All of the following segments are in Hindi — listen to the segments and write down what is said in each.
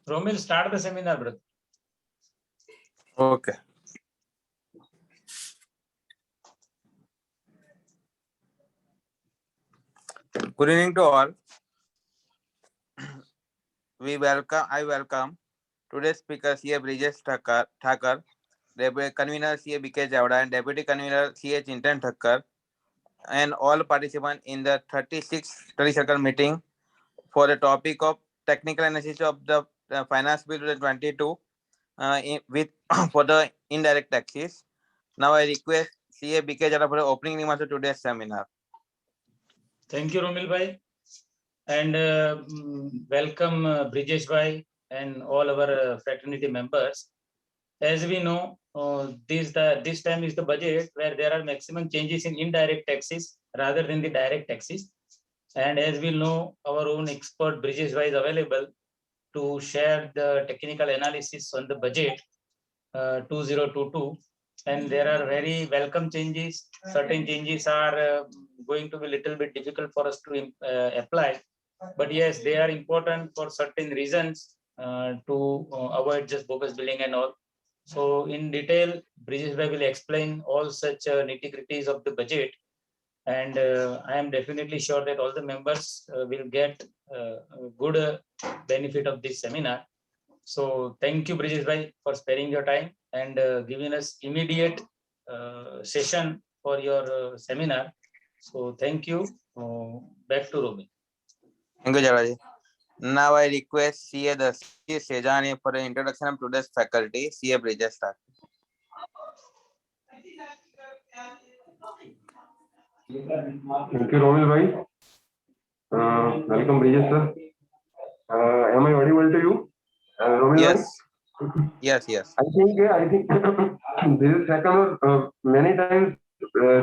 Romil, start the seminar, brother. Okay. Good evening to all. I welcome today's speaker CA Brijesh Thakur, Convener CA BK Javda, and Deputy Convener CA Chintan Thakur, and all participants in the 36th study circle meeting for the topic of technical analysis of the Finance Bill 2022 with for the indirect taxes. Now I request CA BK Javda for the opening remarks of today's seminar. Thank you, Romil bhai, and welcome Brijesh bhai and all our fraternity members. As we know, this time is the budget where there are maximum changes in indirect taxes rather than the direct taxes. And as we know, our own expert Brijesh bhai is available to share the technical analysis on the budget 2022. And there are very welcome changes. Certain changes are going to be a little bit difficult for us to apply. But yes, they are important for certain reasons to avoid just bogus billing and all. So in detail, Brijesh bhai will explain all such nitty-gritties of the budget. And I am definitely sure that all the members will get a good benefit of this seminar. So thank you, Brijesh bhai, for sparing your time and giving us immediate session for your seminar. So thank you. Back to Romi. Thank you, Javaji. Now I request CA Darshit Sejani for the introduction of today's faculty, CA Brijesh Thakur. Thank you, Romil bhai. Welcome, Brijesh sir. Am I audible to you? Romil Yes. bhai? Yes. I think this is second many times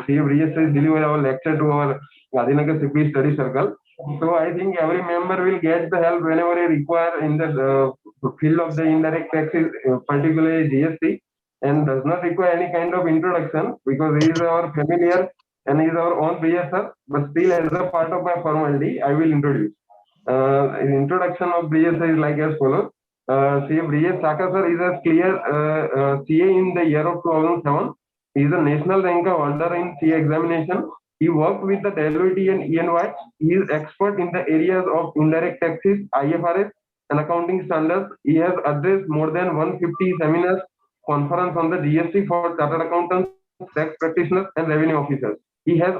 CA Brijesh sir deliver our lecture to our Gandhinagar CP study circle. So I think every member will get the help whenever they require in the field of the indirect taxes, particularly GST, and does not require any kind of introduction because he is our familiar and he is our own BSR. But still, as a part of my formality, I will introduce. Introduction of BSR is like as follows. CA Brijesh Thakur sir is a clear CA in the year of 2007. He is a national ranker holder in CA examination. He worked with the LOT and ENY. He is expert in the areas of indirect taxes, IFRS, and accounting standards. He has addressed more than 150 seminars, conference on the GST for chartered accountants, tax practitioners, and revenue officers. He has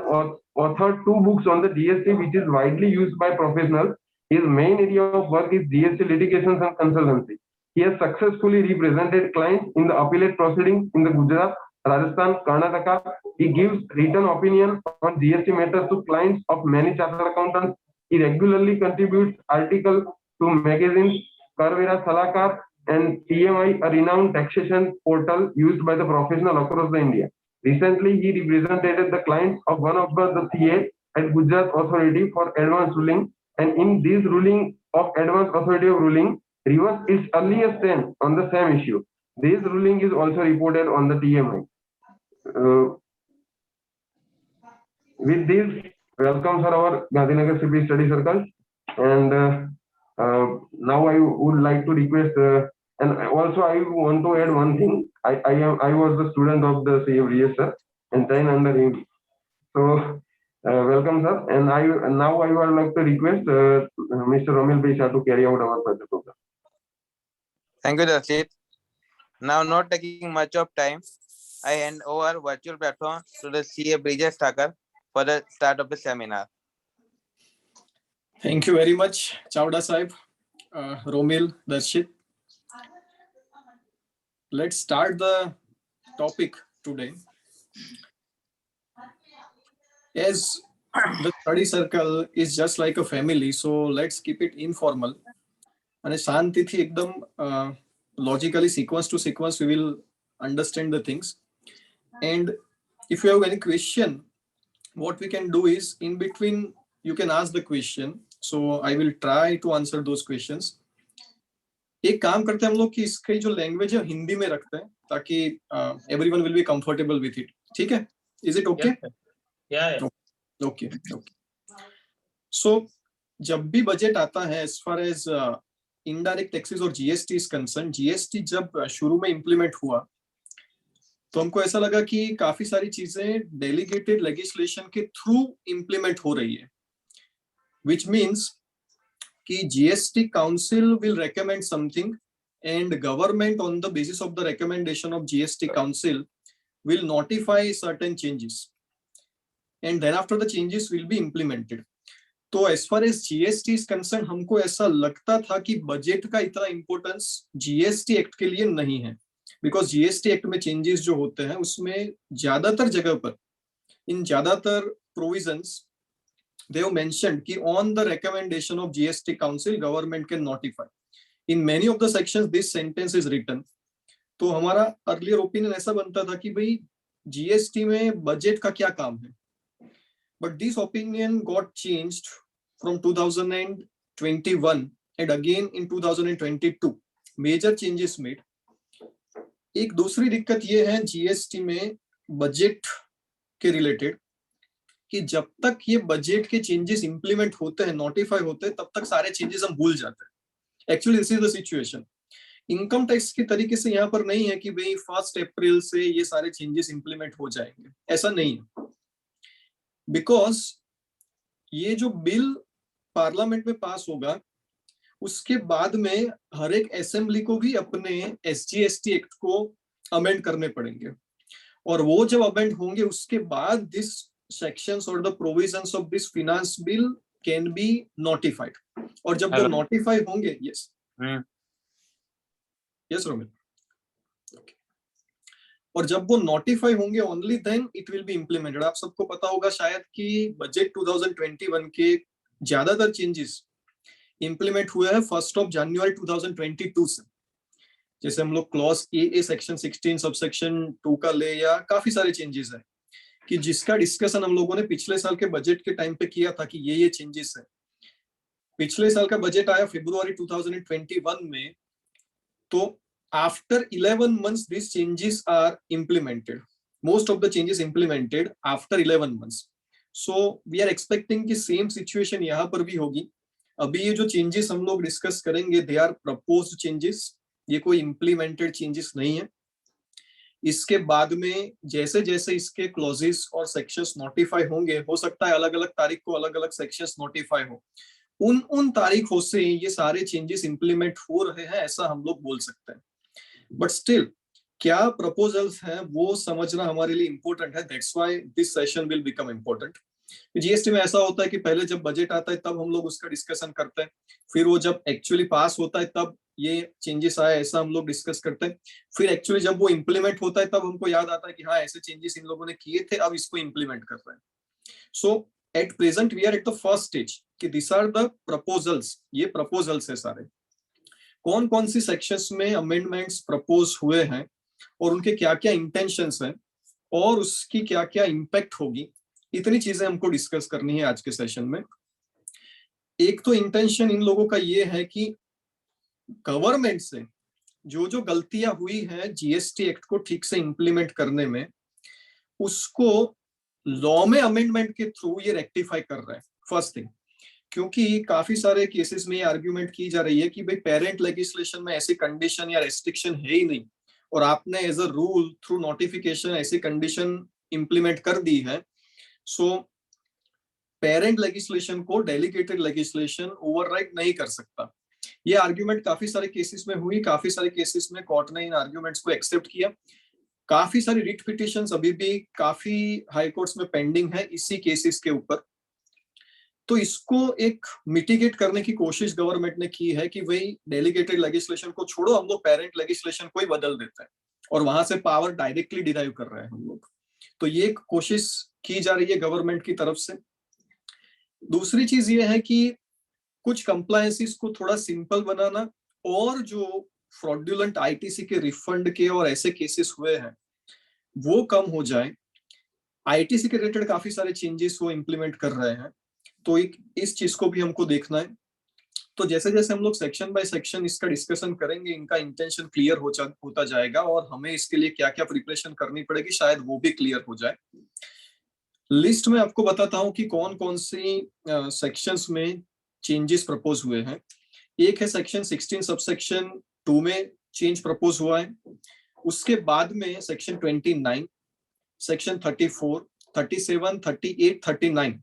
authored 2 books on the GST, which is widely used by professionals. His main area of work is GST litigations and consultancy. He has successfully represented clients in the appellate proceedings in the Gujarat, Rajasthan, Karnataka. He gives written opinion on GST matters to clients of many chartered accountants. He regularly contributes articles to magazines, Karvera Salakar, and TMI, a renowned taxation portal used by the professional across the India. Recently, he represented the clients of one of the CA at Gujarat Authority for advance ruling, and in this ruling of advance authority of ruling, reversed its earlier stand on the same issue. This ruling is also reported on the TMI. With this, welcome for our Gandhinagar CP study circle, and now I would like to request, and also I want to add one thing. I was the student of the CA Brijesh sir and trained under him. So welcome sir, and now I would like to request Mr. Romil Bhai to carry out our further program. Thank you, Darshit. Now, not taking much of time, I hand over virtual platform to the CA Brijesh Thakur for the start of the seminar. Thank you very much, Chavda Sahib, Romil, Darshit. Let's start the topic today. As the study circle is just like a family, so let's keep it informal. And શાંતિથી એકદમ logically sequence to sequence we will understand the things. And if you have any question, what we can do is in between you can ask the question. So I will try to answer those questions. एक काम करते हैं हम लोग कि इसकी जो लैंग्वेज है हिंदी में रखते हैं ताकि everyone will be comfortable with it. ठीक है? Is it okay? Yeah. Okay. So जब भी बजट आता है as far as indirect taxes और जीएसटी इज कंसर्न, जीएसटी जब शुरू में इम्प्लीमेंट हुआ तो हमको ऐसा लगा कि काफी सारी चीजें डेलीगेटेड लेजिस्लेशन के थ्रू इम्प्लीमेंट हो रही है, विच मीन्स कि GST council will recommend something and government on the basis of the recommendation of GST council will notify certain changes and then after the changes will be implemented. तो as far as GST is concerned हमको ऐसा लगता था कि बजट का इतना इंपॉर्टेंस जीएसटी एक्ट के लिए नहीं है, बिकॉज जीएसटी एक्ट में चेंजेस जो होते हैं उसमें ज्यादातर जगह पर इन ज्यादातर प्रोविजंस they have mentioned कि on the recommendation of GST council government can notify. In many of the sections this sentence is written. तो हमारा अर्लियर ओपिनियन ऐसा बनता था कि भाई जीएसटी में बजट का क्या काम है, but this opinion got changed from 2021 and again in 2022 major changes made. एक दूसरी दिक्कत ये है जीएसटी में बजट के रिलेटेड कि जब तक ये बजट के चेंजेस इंप्लीमेंट होते हैं, नोटिफाई होते हैं, तब तक सारे चेंजेस हम भूल जाते हैं. Actually this is the situation. Income tax की तरीके से यहाँ पर नहीं है कि भाई 1 अप्रैल से ये सारे चेंजेस इंप्लीमेंट हो जाएंगे, ऐसा नहीं है. बिकॉज ये जो बिल पार्लियामेंट में पास होगा उसके बाद में हर एक असेंबली को भी अपने एसजीएसटी एक्ट को अमेंड करने पड़ेंगे, और वो जब अमेंड होंगे उसके बाद दिस सेक्शंस और the provisions of this finance bill can be notified. और जब वो नोटिफाई होंगे, यस यस रोमिल, और जब वो नोटिफाई होंगे only then it will be implemented. आप सबको पता होगा शायद कि बजट 2021 के ज्यादातर चेंजेस इंप्लीमेंट हुए हैं 1 जनवरी 2022 से. जैसे हम लोग क्लॉज ए सेक्शन 16 सबसेक्शन 2 का ले, या काफी सारे चेंजेस है कि जिसका डिस्कशन हम लोगों ने पिछले साल के बजट के टाइम पे किया था कि ये चेंजेस है. पिछले साल का बजट आया फरवरी 2021 में, तो after 11 months these changes are implemented. Most of the changes implemented after 11 months. So we are expecting कि same situation यहाँ पर भी होगी. अभी ये जो changes हम लोग discuss करेंगे they are proposed changes, ये कोई implemented changes नहीं है. इसके बाद में जैसे जैसे इसके clauses और sections notify होंगे, हो सकता है अलग अलग तारीख को अलग अलग sections notify हो. उन तारीखों से ये सारे changes implement हो रहे हैं ऐसा हम लोग बोल सकते हैं. बट स्टिल क्या प्रपोजल्स हैं वो समझना हमारे लिए इंपॉर्टेंट है. That's why this session will become important. GST में ऐसा होता है कि पहले जब बजट आता है तब हम लोग उसका डिस्कशन करते हैं, फिर वो जब एक्चुअली पास होता है तब ये चेंजेस आए ऐसा हम लोग डिस्कस करते हैं, फिर एक्चुअली जब वो इम्प्लीमेंट होता है तब हमको याद आता है कि हाँ ऐसे चेंजेस इन लोगों ने किए थे, अब इसको इम्प्लीमेंट कर रहे हैं. So at present we are at the first stage कि दिस आर द प्रपोजल्स. ये प्रपोजल्स है सारे. कौन कौन सी सेक्शंस में अमेंडमेंट्स प्रपोज हुए हैं और उनके क्या क्या इंटेंशंस हैं और उसकी क्या क्या इंपैक्ट होगी, इतनी चीजें हमको डिस्कस करनी है आज के सेशन में. एक तो इंटेंशन इन लोगों का ये है कि गवर्नमेंट से जो जो गलतियां हुई हैं जीएसटी एक्ट को ठीक से इंप्लीमेंट करने में, उसको लॉ में अमेंडमेंट के थ्रू ये रेक्टिफाई कर रहा है. फर्स्ट थिंग, क्योंकि काफी सारे केसेस में ये आर्ग्यूमेंट की जा रही है कि भाई पेरेंट लेजिस्लेशन में ऐसी कंडीशन या रेस्ट्रिक्शन है ही नहीं, और आपने as a rule through notification ऐसी कंडीशन इंप्लीमेंट कर दी है. सो पेरेंट लेजिस्लेशन को डेलीगेटेड लेजिस्लेशन ओवरराइड नहीं कर सकता. ये आर्ग्यूमेंट काफी सारे केसेस में हुई, काफी सारे केसेस में कोर्ट ने इन आर्ग्यूमेंट्स को एक्सेप्ट किया. काफी सारी रिट पिटिशंस अभी भी काफी हाई कोर्ट्स में पेंडिंग है इसी केसेस के ऊपर. तो इसको एक मिटिगेट करने की कोशिश गवर्नमेंट ने की है कि भाई डेलीगेटेड लेजिस्लेशन को छोड़ो, हम लोग पेरेंट लेजिस्लेशन को ही बदल देते हैं और वहां से पावर डायरेक्टली डिराइव कर रहे हैं हम लोग. तो ये एक कोशिश की जा रही है गवर्नमेंट की तरफ से. दूसरी चीज ये है कि कुछ कंप्लायंसेस को थोड़ा सिंपल बनाना, और जो फ्रॉडुलेंट आईटीसी के रिफंड के और ऐसे केसेस हुए हैं वो कम हो जाए. आईटीसी के रिलेटेड काफी सारे चेंजेस वो इंप्लीमेंट कर रहे हैं, तो इस चीज को भी हमको देखना है. तो जैसे जैसे हम लोग सेक्शन बाय सेक्शन इसका डिस्कशन करेंगे, इनका इंटेंशन क्लियर होता जाएगा, और हमें इसके लिए क्या क्या प्रिपरेशन करनी पड़ेगी शायद वो भी क्लियर हो जाए. लिस्ट में आपको बताता हूँ कि कौन कौन सी सेक्शंस में चेंजेस प्रपोज हुए हैं. एक है सेक्शन 16 सबसेक्शन 2 में चेंज प्रपोज हुआ है, उसके बाद में सेक्शन 29, सेक्शन 34, 37, 38, 39,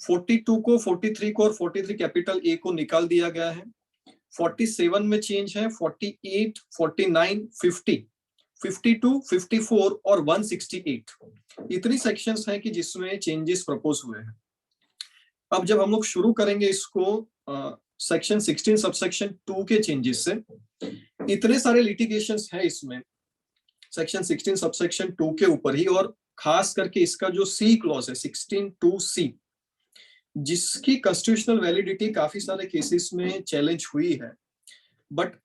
42 को, 43 को और 43 कैपिटल ए को निकाल दिया गया है। 47 में चेंज है, 48, 49, 50, 52, 54 और 168, इतनी सेक्शंस हैं कि जिसमें चेंजेस प्रपोज हुए हैं। अब जब हम लोग शुरू करेंगे इसको सेक्शन 16 सबसेक्शन 2 के चेंजेस से, इतने सारे लिटिगेशंस है इसमें सेक्शन 16 सबसेक्शन 2 के ऊपर ही, और खास करके इसका जो सी क्लॉज है 16(2)(c), जिसकी कॉन्स्टिट्यूशनल वैलिडिटी काफी सारे केसेस में चैलेंज हुई है, बट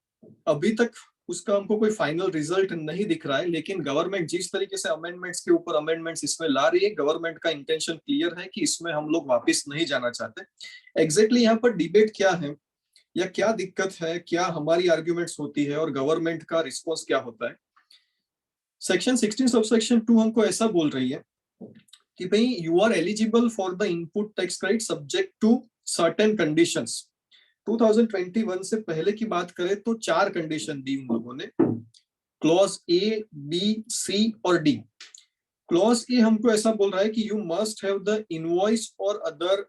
अभी तक उसका हमको कोई फाइनल रिजल्ट नहीं दिख रहा है। लेकिन गवर्नमेंट जिस तरीके से अमेंडमेंट्स के ऊपर अमेंडमेंट्स इसमें ला रही है, गवर्नमेंट का इंटेंशन क्लियर है कि इसमें हम लोग वापस नहीं जाना चाहते। एग्जैक्टली यहाँ पर डिबेट क्या है या क्या दिक्कत है, क्या हमारी आर्ग्यूमेंट्स होती है और गवर्नमेंट का रिस्पॉन्स क्या होता है। सेक्शन 16 सबसेक्शन 2 हमको ऐसा बोल रही है कि भाई you are eligible for the input tax credit subject to certain conditions. 2021 से पहले की बात करें तो 4 कंडीशन दी उन लोगों ने, क्लॉज ए, बी, सी और डी। क्लॉज ए हमको ऐसा बोल रहा है कि you must have the invoice और other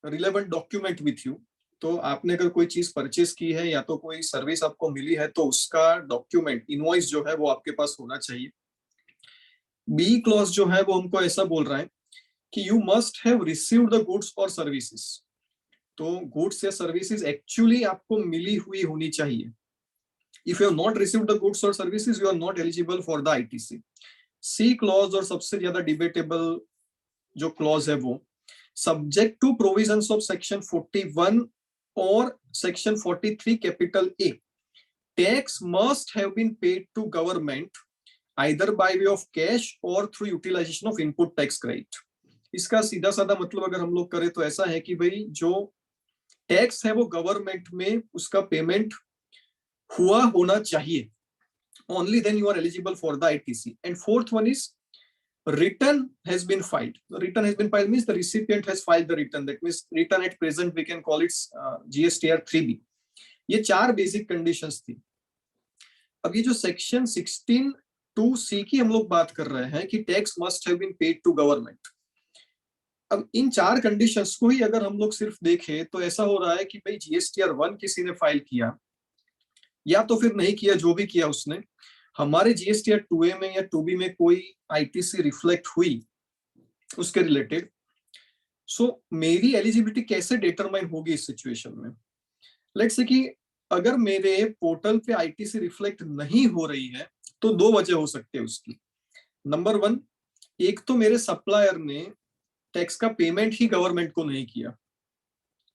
relevant document with you. तो आपने अगर कोई चीज परचेज की है या तो कोई सर्विस आपको मिली है तो उसका डॉक्यूमेंट, इनवॉइस जो है वो आपके पास होना चाहिए। बी क्लॉज जो है वो हमको ऐसा बोल रहा है कि you must have received the goods और सर्विसेज। तो गुड्स या सर्विसेज एक्चुअली आपको मिली हुई होनी चाहिए। If you have not received the goods और services, you are not eligible for the ITC. C clause और सबसे ज्यादा डिबेटेबल जो क्लॉज है वो, subject to provisions of section 41 और section 43 capital A, tax must have been paid to government either by way of cash और through utilization of input tax credit. इसका सीधा साधा मतलब अगर हम लोग करें तो ऐसा है कि भाई जो टैक्स है वो गवर्नमेंट में उसका पेमेंट हुआ होना चाहिए, only then you are eligible for the ITC. And fourth one is return has been filed. The return has been filed means the recipient has filed the return. That means return at present we can call it GSTR 3B. ये 4 बेसिक कंडीशंस थी। अब ये जो सेक्शन 16(2)(c) की हम लोग बात कर रहे हैं कि tax must have been paid to government. अब इन 4 कंडीशंस को ही अगर हम लोग सिर्फ देखें तो ऐसा हो रहा है कि भाई GSTR 1 किसी ने फाइल किया या तो फिर नहीं किया, जो भी किया उसने, हमारे GSTR 2A में या 2B में कोई ITC रिफ्लेक्ट हुई उसके रिलेटेड। सो मेरी एलिजिबिलिटी कैसे डिटरमाइन होगी इस सिचुएशन में? लेट्स से कि अगर मेरे पोर्टल पे ITC रिफ्लेक्ट नहीं हो रही है तो 2 वजह हो सकते हैं उसकी। नंबर 1, एक तो मेरे सप्लायर ने टैक्स का पेमेंट ही गवर्नमेंट को नहीं किया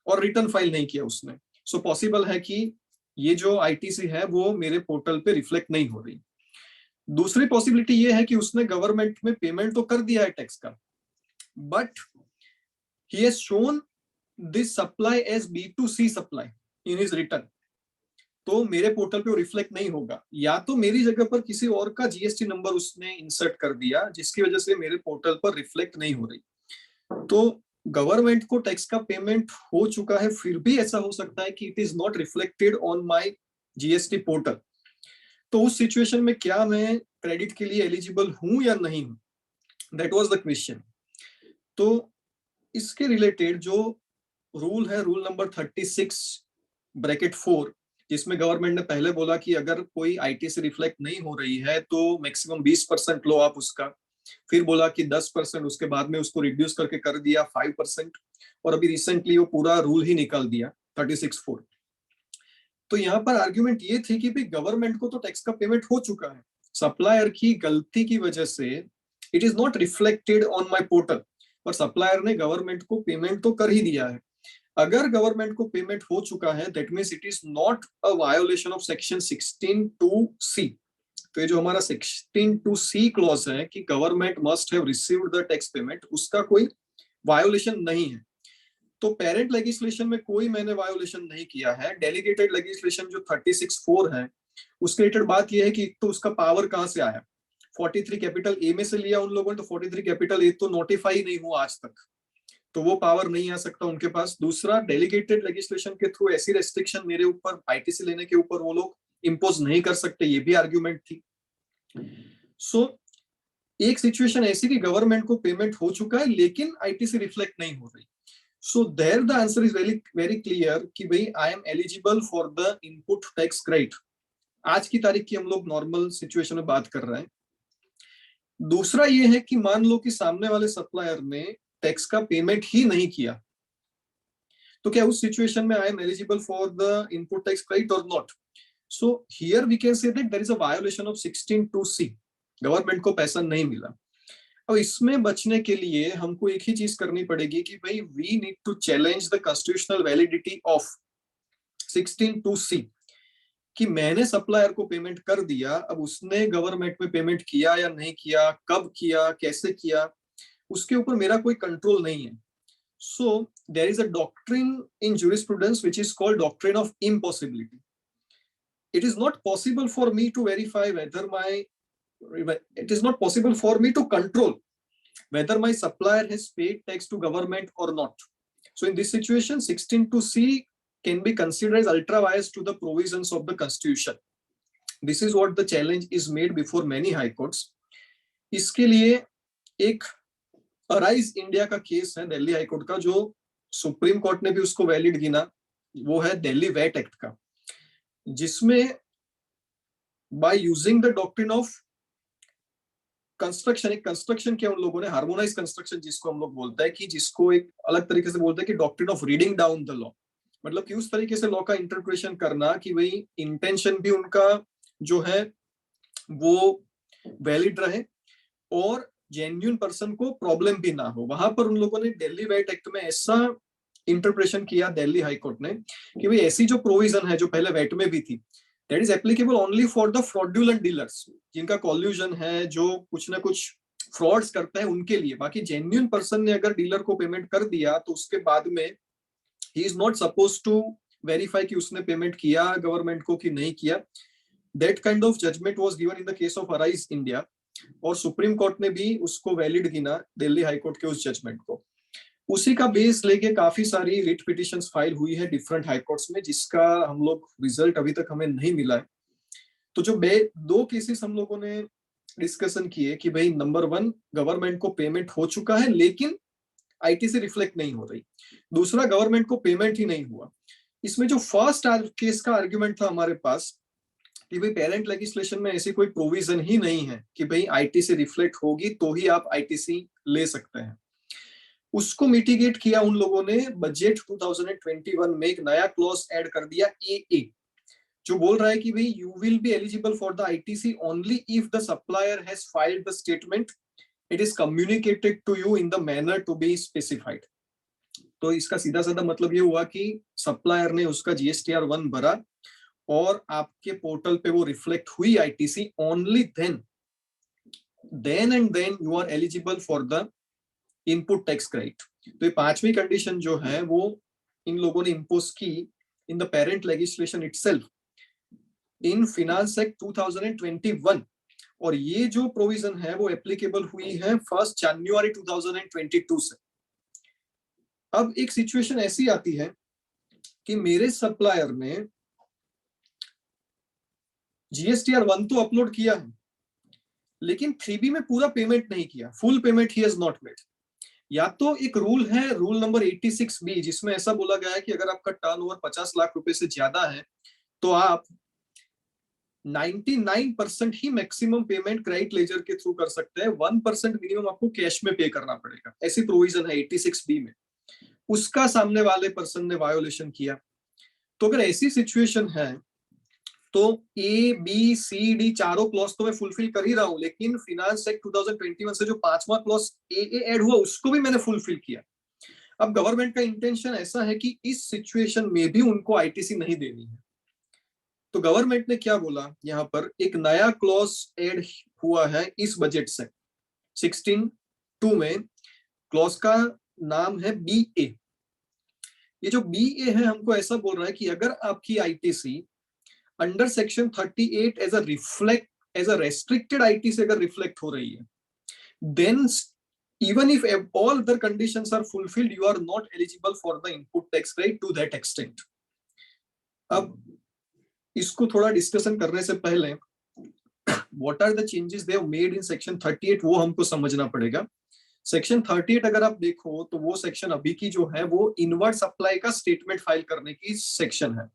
और रिटर्न फाइल नहीं किया उसने। सो पॉसिबल है कि ये जो ITC है वो मेरे पोर्टल पे रिफ्लेक्ट नहीं हो रही। दूसरी पॉसिबिलिटी ये है कि उसने गवर्नमेंट में पेमेंट तो कर दिया है टैक्स का, but he has shown this supply as B2C supply in his return, तो मेरे पोर्टल पे वो रिफ्लेक्ट नहीं होगा। या तो मेरी जगह पर किसी और का GST नंबर उसने इंसर्ट कर दिया जिसकी वजह से मेरे पोर्टल पर रिफ्लेक्ट नहीं हो रही। तो गवर्नमेंट को टैक्स का पेमेंट हो चुका है, फिर भी ऐसा हो सकता है कि it is not reflected on my GST portal. तो उस सिचुएशन में क्या मैं क्रेडिट के लिए एलिजिबल हूं या नहीं हूं, दैट वाज द क्वेश्चन। तो इसके रिलेटेड जो रूल है, रूल नंबर 36(4), जिसमें गवर्नमेंट ने पहले बोला कि अगर कोई ITC रिफ्लेक्ट नहीं हो रही है तो मैक्सिमम 20% लो आप उसका, फिर बोला कि 10%, उसके बाद में उसको रिड्यूस करके कर दिया 5%, और अभी रिसेंटली वो पूरा रूल ही निकाल दिया 36(4). तो यहाँ पर आर्ग्यूमेंट ये थी कि भाई गवर्नमेंट को तो टैक्स का पेमेंट हो चुका है, सप्लायर की गलती की वजह से it is not reflected on my portal, पर सप्लायर ने गवर्नमेंट को पेमेंट तो कर ही दिया है। अगर गवर्नमेंट को पेमेंट हो चुका है that means it is not a violation of section 16(2)(c। तो ये जो हमारा 16(2)(c) क्लॉज है कि government must have received the tax payment, उसका कोई वायोलेशन नहीं है। तो पेरेंट लेजिस्लेशन में कोई मैंने वायोलेशन नहीं किया है। डेलीगेटेड लेजिस्लेशन जो 36(4) है उसके रिलेटेड बात यह है कि तो उसका पावर कहां से आया, 43 कैपिटल ए में से लिया उन लोगों ने, तो 43 कैपिटल ए तो नोटिफाई नहीं हुआ आज तक। तो वो पावर नहीं आ सकता उनके पास। दूसरा, डेलीगेटेड लेजिस्लेशन के थ्रू ऐसी रेस्ट्रिक्शन मेरे ऊपर आईटीसी लेने के ऊपर वो लोग इम्पोज नहीं कर सकते, ये भी आर्ग्यूमेंट थी। सो एक सिचुएशन ऐसी कि गवर्नमेंट को पेमेंट हो चुका है लेकिन आईटीसी रिफ्लेक्ट नहीं हो रही। So there the answer is very very clear कि भाई I am eligible for the input tax credit. आज की तारीख की हम लोग नॉर्मल सिचुएशन में बात कर रहे हैं। दूसरा ये है कि मान लो कि सामने वाले सप्लायर ने टैक्स का पेमेंट ही नहीं किया, तो क्या उस सिचुएशन में I am eligible for the input tax credit और not? So here we can say that there is a violation of 16(2)(c, government को पैसा नहीं मिला। अब इसमें बचने के लिए हमको एक ही चीज करनी पड़ेगी कि भाई we need to challenge the constitutional validity of 16(2)(c कि मैंने सप्लायर को पेमेंट कर दिया, अब उसने गवर्नमेंट में पेमेंट किया या नहीं किया, कब किया, कैसे किया, उसके ऊपर मेरा कोई कंट्रोल नहीं है। So there is a doctrine in jurisprudence which is called doctrine of impossibility. It is not possible for me to verify whether it is not possible for me to control whether my supplier has paid tax to government or not. So in this situation, 16(2)(c can be considered as ultra vires to the provisions of the constitution. This is what the challenge is made before many high courts. इसके लिए एक अराइज इंडिया का केस है दिल्ली हाई कोर्ट का, जो सुप्रीम कोर्ट ने भी उसको वैलिड गिना। वो है दिल्ली वैट एक्ट का, जिसमें by using the doctrine of construction, एक कंस्ट्रक्शन किया उन लोगों ने, हार्मोनाइज कंस्ट्रक्शन जिसको हम लोग बोलते हैं, कि जिसको एक अलग तरीके से बोलते हैं कि doctrine of reading down the law, मतलब कि उस तरीके से लॉ का इंटरप्रिटेशन करना कि भाई इंटेंशन भी उनका जो है वो वैलिड रहे और जेन्युइन पर्सन को प्रॉब्लम भी ना हो। वहां पर उन लोगों ने दिल्ली वैट एक्ट में ऐसा इंटरप्रिटेशन किया दिल्ली हाई कोर्ट ने कि भाई ऐसी जो प्रोविजन है जो पहले वैट में भी थी, that is applicable only for the fraudulent dealers, जिनका कॉल्यूजन है, जो कुछ ना कुछ फ्रॉड्स करते हैं उनके लिए। बाकी जेन्युइन पर्सन ने अगर डीलर को पेमेंट कर दिया तो उसके बाद में he is not suppose to verify कि उसने पेमेंट किया गवर्नमेंट को कि नहीं किया। That kind of judgment was given in the case of Arise India, और सुप्रीम कोर्ट ने भी उसको वैलिड गिना दिल्ली हाई कोर्ट के उस जजमेंट को। उसी का बेस लेके काफी सारी रिट पिटिशंस फाइल हुई है डिफरेंट हाई कोर्ट्स में, जिसका हम लोग रिजल्ट अभी तक हमें नहीं मिला है। तो जो दो केसेस हम लोगों ने डिस्कशन किए कि भाई नंबर 1, गवर्नमेंट को पेमेंट हो चुका है लेकिन आईटीसी रिफ्लेक्ट नहीं हो रही। दूसरा, गवर्नमेंट को पेमेंट ही नहीं हुआ। इसमें जो फर्स्ट केस का आर्ग्यूमेंट था हमारे पास कि भाई पेरेंट लेजिस्लेशन में ऐसी कोई प्रोविजन ही नहीं है कि भाई आईटीसी रिफ्लेक्ट होगी तो ही आप आईटीसी ले सकते हैं। उसको मिटिगेट किया उन लोगों ने बजट 2021 में, एक नया क्लॉज ऐड कर दिया AA, जो बोल रहा है कि भाई you will be eligible for the ITC only if the supplier has filed the statement, it is communicated to you in the manner to be specified. तो इसका सीधा साधा मतलब ये हुआ कि सप्लायर ने उसका GSTR 1 भरा और आपके पोर्टल पे वो रिफ्लेक्ट हुई ITC, only then and then you are eligible for the input tax credit. तो ये 5वीं कंडीशन जो है वो इन लोगों ने इंपोज की in the parent legislation itself in finance act 2021, और ये जो प्रोविजन है वो एप्लीकेबल हुई है 1 जनवरी 2022 से। अब एक सिचुएशन ऐसी आती है कि मेरे सप्लायर ने GSTR 1 तो अपलोड किया है लेकिन 3B में पूरा पेमेंट नहीं किया, full payment he has not made. या तो एक रूल है, रूल नंबर 86B, जिसमें ऐसा बोला गया है कि अगर आपका टर्नओवर 50 लाख रुपए से ज्यादा है तो आप 99% ही मैक्सिमम पेमेंट क्रेडिट लेजर के थ्रू कर सकते हैं, 1% मिनिमम आपको कैश में पे करना पड़ेगा। ऐसी प्रोविजन है 86B में। उसका सामने वाले पर्सन ने वायोलेशन किया। तो अगर ऐसी सिचुएशन है तो A, B, C, D चारों क्लॉज तो मैं फुलफिल कर ही रहा हूं, लेकिन फिनांस एक्ट 2021 से जो 5वां क्लॉज AA ऐड हुआ उसको भी मैंने फुलफिल किया। अब गवर्नमेंट का इंटेंशन ऐसा है कि इस सिचुएशन में भी उनको आईटीसी नहीं देनी है। तो गवर्नमेंट ने क्या बोला, यहाँ पर एक नया क्लॉज ऐड हुआ है इस बजट से 16(2) में। क्लॉज का नाम है BA। ये जो BA है हमको ऐसा बोल रहा है कि अगर आपकी ITC under section 38 as a restricted IT से अगर रिफ्लेक्ट हो रही है, then even if all other conditions are fulfilled, you are not eligible for the input tax credit to that extent. अब इसको थोड़ा डिस्कशन करने से पहले what are the changes they have made in section 38 वो हमको समझना पड़ेगा. सेक्शन 38 अगर आप देखो तो वो सेक्शन अभी की जो है वो इनवर्ड सप्लाई का स्टेटमेंट फाइल करने की सेक्शन है.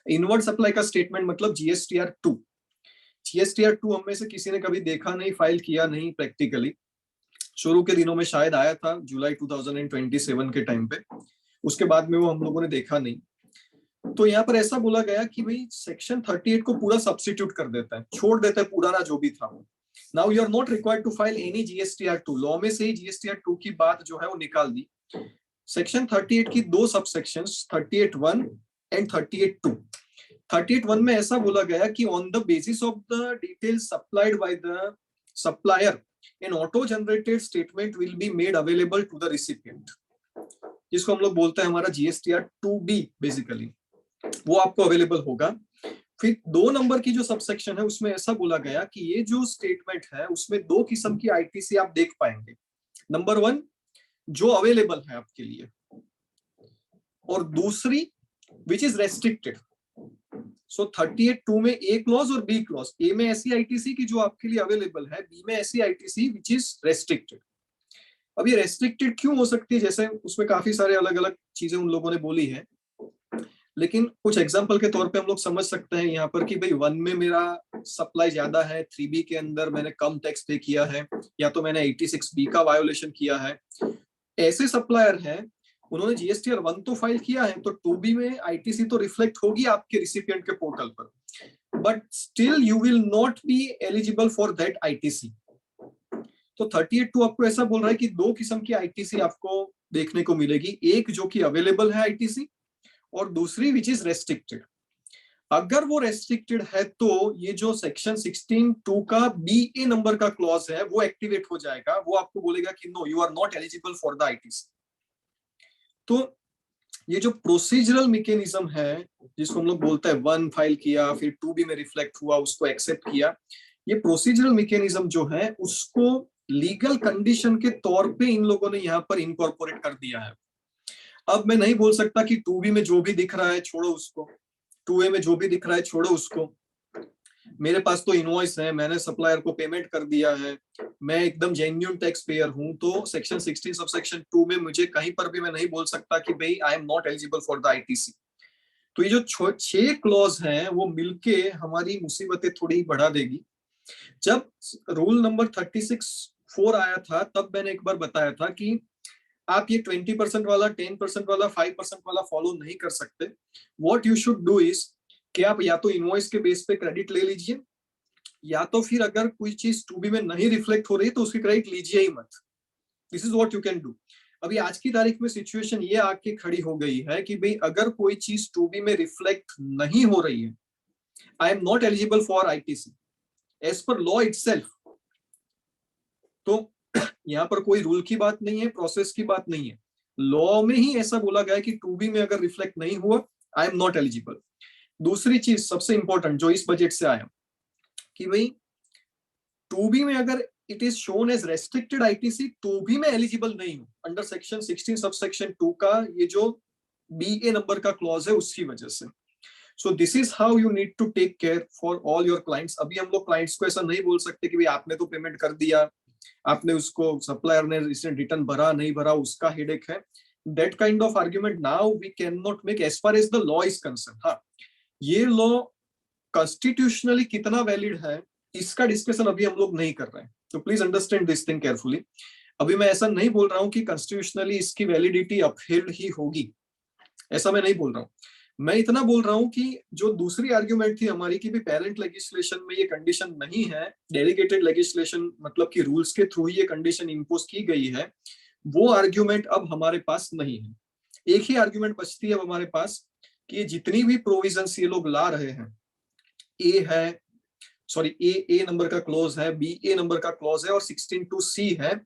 इनवर्ड सप्लाई का स्टेटमेंट मतलब जीएसटीआर 2. जीएसटीआर 2 हम में से किसी ने कभी देखा नहीं, फाइल किया नहीं प्रैक्टिकली. शुरू के दिनों में शायद आया था जुलाई 2027 के टाइम पे, उसके बाद में वो हम लोगों ने देखा नहीं. तो यहाँ पर ऐसा बोला गया कि भाई सेक्शन 38 को पूरा सब्स्टिट्यूट कर देता है, छोड़ देता है पुराना जो भी था वो. Now you are not required to file any GSTR 2. Law में से ही जीएसटीआर 2 की बात जो है वो निकाल दी. सेक्शन 38 की दो सब सेक्शंस 38(1) एंड 38(2). 38(1) में ऐसा बोला गया कि on the basis of the details supplied by the supplier an auto generated statement will be made available to the recipient, जिसको हम लोग बोलते हैं हमारा जीएसटीआर 2B बेसिकली, वो आपको अवेलेबल होगा. फिर 2 नंबर की जो सबसेक्शन है उसमें ऐसा बोला गया कि ये जो स्टेटमेंट है उसमें 2 किस्म की आईटीसी आप देख पाएंगे. नंबर 1 जो अवेलेबल है आपके लिए, और दूसरी विच इज रेस्ट्रिक्टेड. सो 38(2) में ए क्लॉज और बी क्लॉज. ए में ऐसी आईटीसी की जो आपके लिए अवेलेबल है, बी में ऐसी आईटीसी विच इज रेस्ट्रिक्टेड. अब ये रेस्ट्रिक्टेड क्यों हो सकती है, जैसे उसमें काफी सारे अलग अलग चीजें उन लोगों ने बोली है, लेकिन कुछ एग्जांपल के तौर पे हम लोग समझ सकते हैं यहाँ पर कि भाई 1 में मेरा सप्लाई ज्यादा है, 3B के अंदर मैंने कम टैक्स पे किया है, या तो मैंने 86B का वायोलेशन किया है. ऐसे सप्लायर हैं, उन्होंने जीएसटीआर 1 तो फाइल किया है, तो 2B में आईटीसी तो रिफ्लेक्ट होगी आपके रिसिपिएंट के पोर्टल पर, but still you will not be eligible for that ITC. तो 38(2) आपको ऐसा बोल रहा है कि 2 किस्म की आईटीसी आपको देखने को मिलेगी, एक जो कि अवेलेबल है आईटीसी और दूसरी विच इज रेस्ट्रिक्टेड. अगर वो रेस्ट्रिक्टेड है तो ये जो सेक्शन 16(2) का BA नंबर का क्लॉज है वो एक्टिवेट हो जाएगा. वो आपको बोलेगा कि no, you are not eligible for the ITC. तो ये जो प्रोसीजरल मैकेनिज्म है जिसको हम लोग बोलते हैं 1 फाइल किया, फिर 2B में रिफ्लेक्ट हुआ, उसको एक्सेप्ट किया, ये प्रोसीजरल मैकेनिज्म जो है उसको लीगल कंडीशन के तौर पे इन लोगों ने यहाँ पर इनकॉर्पोरेट कर दिया है. अब मैं नहीं बोल सकता कि 2B में जो भी दिख रहा है छोड़ो उसको, 2A में जो भी दिख रहा है छोड़ो उसको. मेरे पास तो इनवॉइस है, मैंने सप्लायर को पेमेंट कर दिया है, मैं एकदम जेन्युइन टैक्स पेयर हूं, तो सेक्शन 16 सबसेक्शन 2 में मुझे कहीं पर भी मैं नहीं बोल सकता कि भाई I am not eligible for the ITC. तो ये जो 6 क्लॉज हैं वो मिलके हमारी मुसीबतें थोड़ी बढ़ा देगी. जब रूल नंबर 36(4) आया था तब मैंने एक बार बताया था कि आप ये 20% वाला, 10% वाला, 5% वाला फॉलो नहीं कर सकते. What you should do is कि आप या तो इनवॉइस के बेस पे क्रेडिट ले लीजिए, या तो फिर अगर कोई चीज 2B में नहीं रिफ्लेक्ट हो रही तो उसकी क्रेडिट लीजिए ही मत. This is what you can do. अभी आज की तारीख में सिचुएशन ये आके खड़ी हो गई है कि भाई अगर कोई चीज 2B में रिफ्लेक्ट नहीं हो रही है, I am not eligible for ITC as per law itself. तो यहाँ पर कोई रूल की बात नहीं है, प्रोसेस की बात नहीं है, लॉ में ही ऐसा बोला गया है कि 2B में अगर रिफ्लेक्ट नहीं हुआ आई एम नॉट एलिजिबल. दूसरी चीज सबसे इंपॉर्टेंट जो इस बजट से आया कि भाई 2B में अगर it is shown as restricted ITC, 2B में एलिजिबल नहीं हो अंडर सेक्शन 16 सबसेक्शन 2 का ये जो BA नंबर का क्लॉज है उसकी वजह से. So this is how you need to take care for all your clients. अभी हम लोग क्लाइंट्स को ऐसा नहीं बोल सकते कि भाई आपने तो पेमेंट कर दिया, आपने उसको, सप्लायर ने इसने रिटर्न भरा नहीं भरा उसका हेडेक है. That kind of argument now we can not make as far as the law is concern. हाँ, ये लॉ कॉन्स्टिट्यूशनली कितना वैलिड है इसका डिस्कशन अभी हम लोग नहीं कर रहे हैं, तो please understand this thing carefully. अभी मैं ऐसा नहीं बोल रहा हूं कि कॉन्स्टिट्यूशनली इसकी वैलिडिटी अपहेल्ड ही होगी, ऐसा मैं नहीं बोल रहा हूं. मैं इतना बोल रहा हूं कि जो दूसरी आर्ग्यूमेंट थी हमारी कि भी पेरेंट लेजिस्लेशन में ये कंडीशन नहीं है, डेलीगेटेड लेजिस्लेशन मतलब कि रूल्स के थ्रू ही ये कंडीशन इंपोज की गई है, वो आर्ग्यूमेंट अब हमारे पास नहीं है. एक ही आर्ग्यूमेंट बचती है अब हमारे पास कि जितनी भी प्रोविजंस ये लोग ला रहे हैं, ए नंबर का क्लॉज है, BA नंबर का क्लॉज है और 16(2)C है,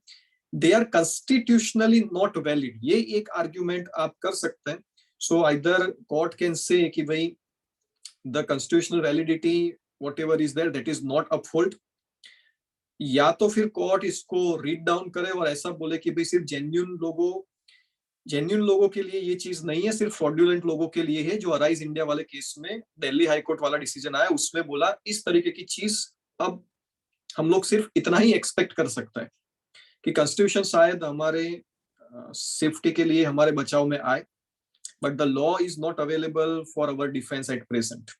they are constitutionally not valid. ये एक आर्ग्यूमेंट आप कर सकते हैं. So either court can say कि भाई the constitutional validity whatever is there that is not uphold, या तो फिर कोर्ट इसको रीड डाउन करे और ऐसा बोले कि भाई सिर्फ जेन्युइन लोगों के लिए ये चीज नहीं है, सिर्फ फ्रॉडुलेंट लोगों के लिए है, जो अराइज इंडिया वाले केस में दिल्ली हाई कोर्ट वाला डिसीजन आया उसमें बोला इस तरीके की चीज। अब हम लोग सिर्फ इतना ही एक्सपेक्ट कर सकते हैं कि कॉन्स्टिट्यूशन शायद हमारे सेफ्टी के लिए, हमारे बचाव में आए, but the law is not available for our defence at present.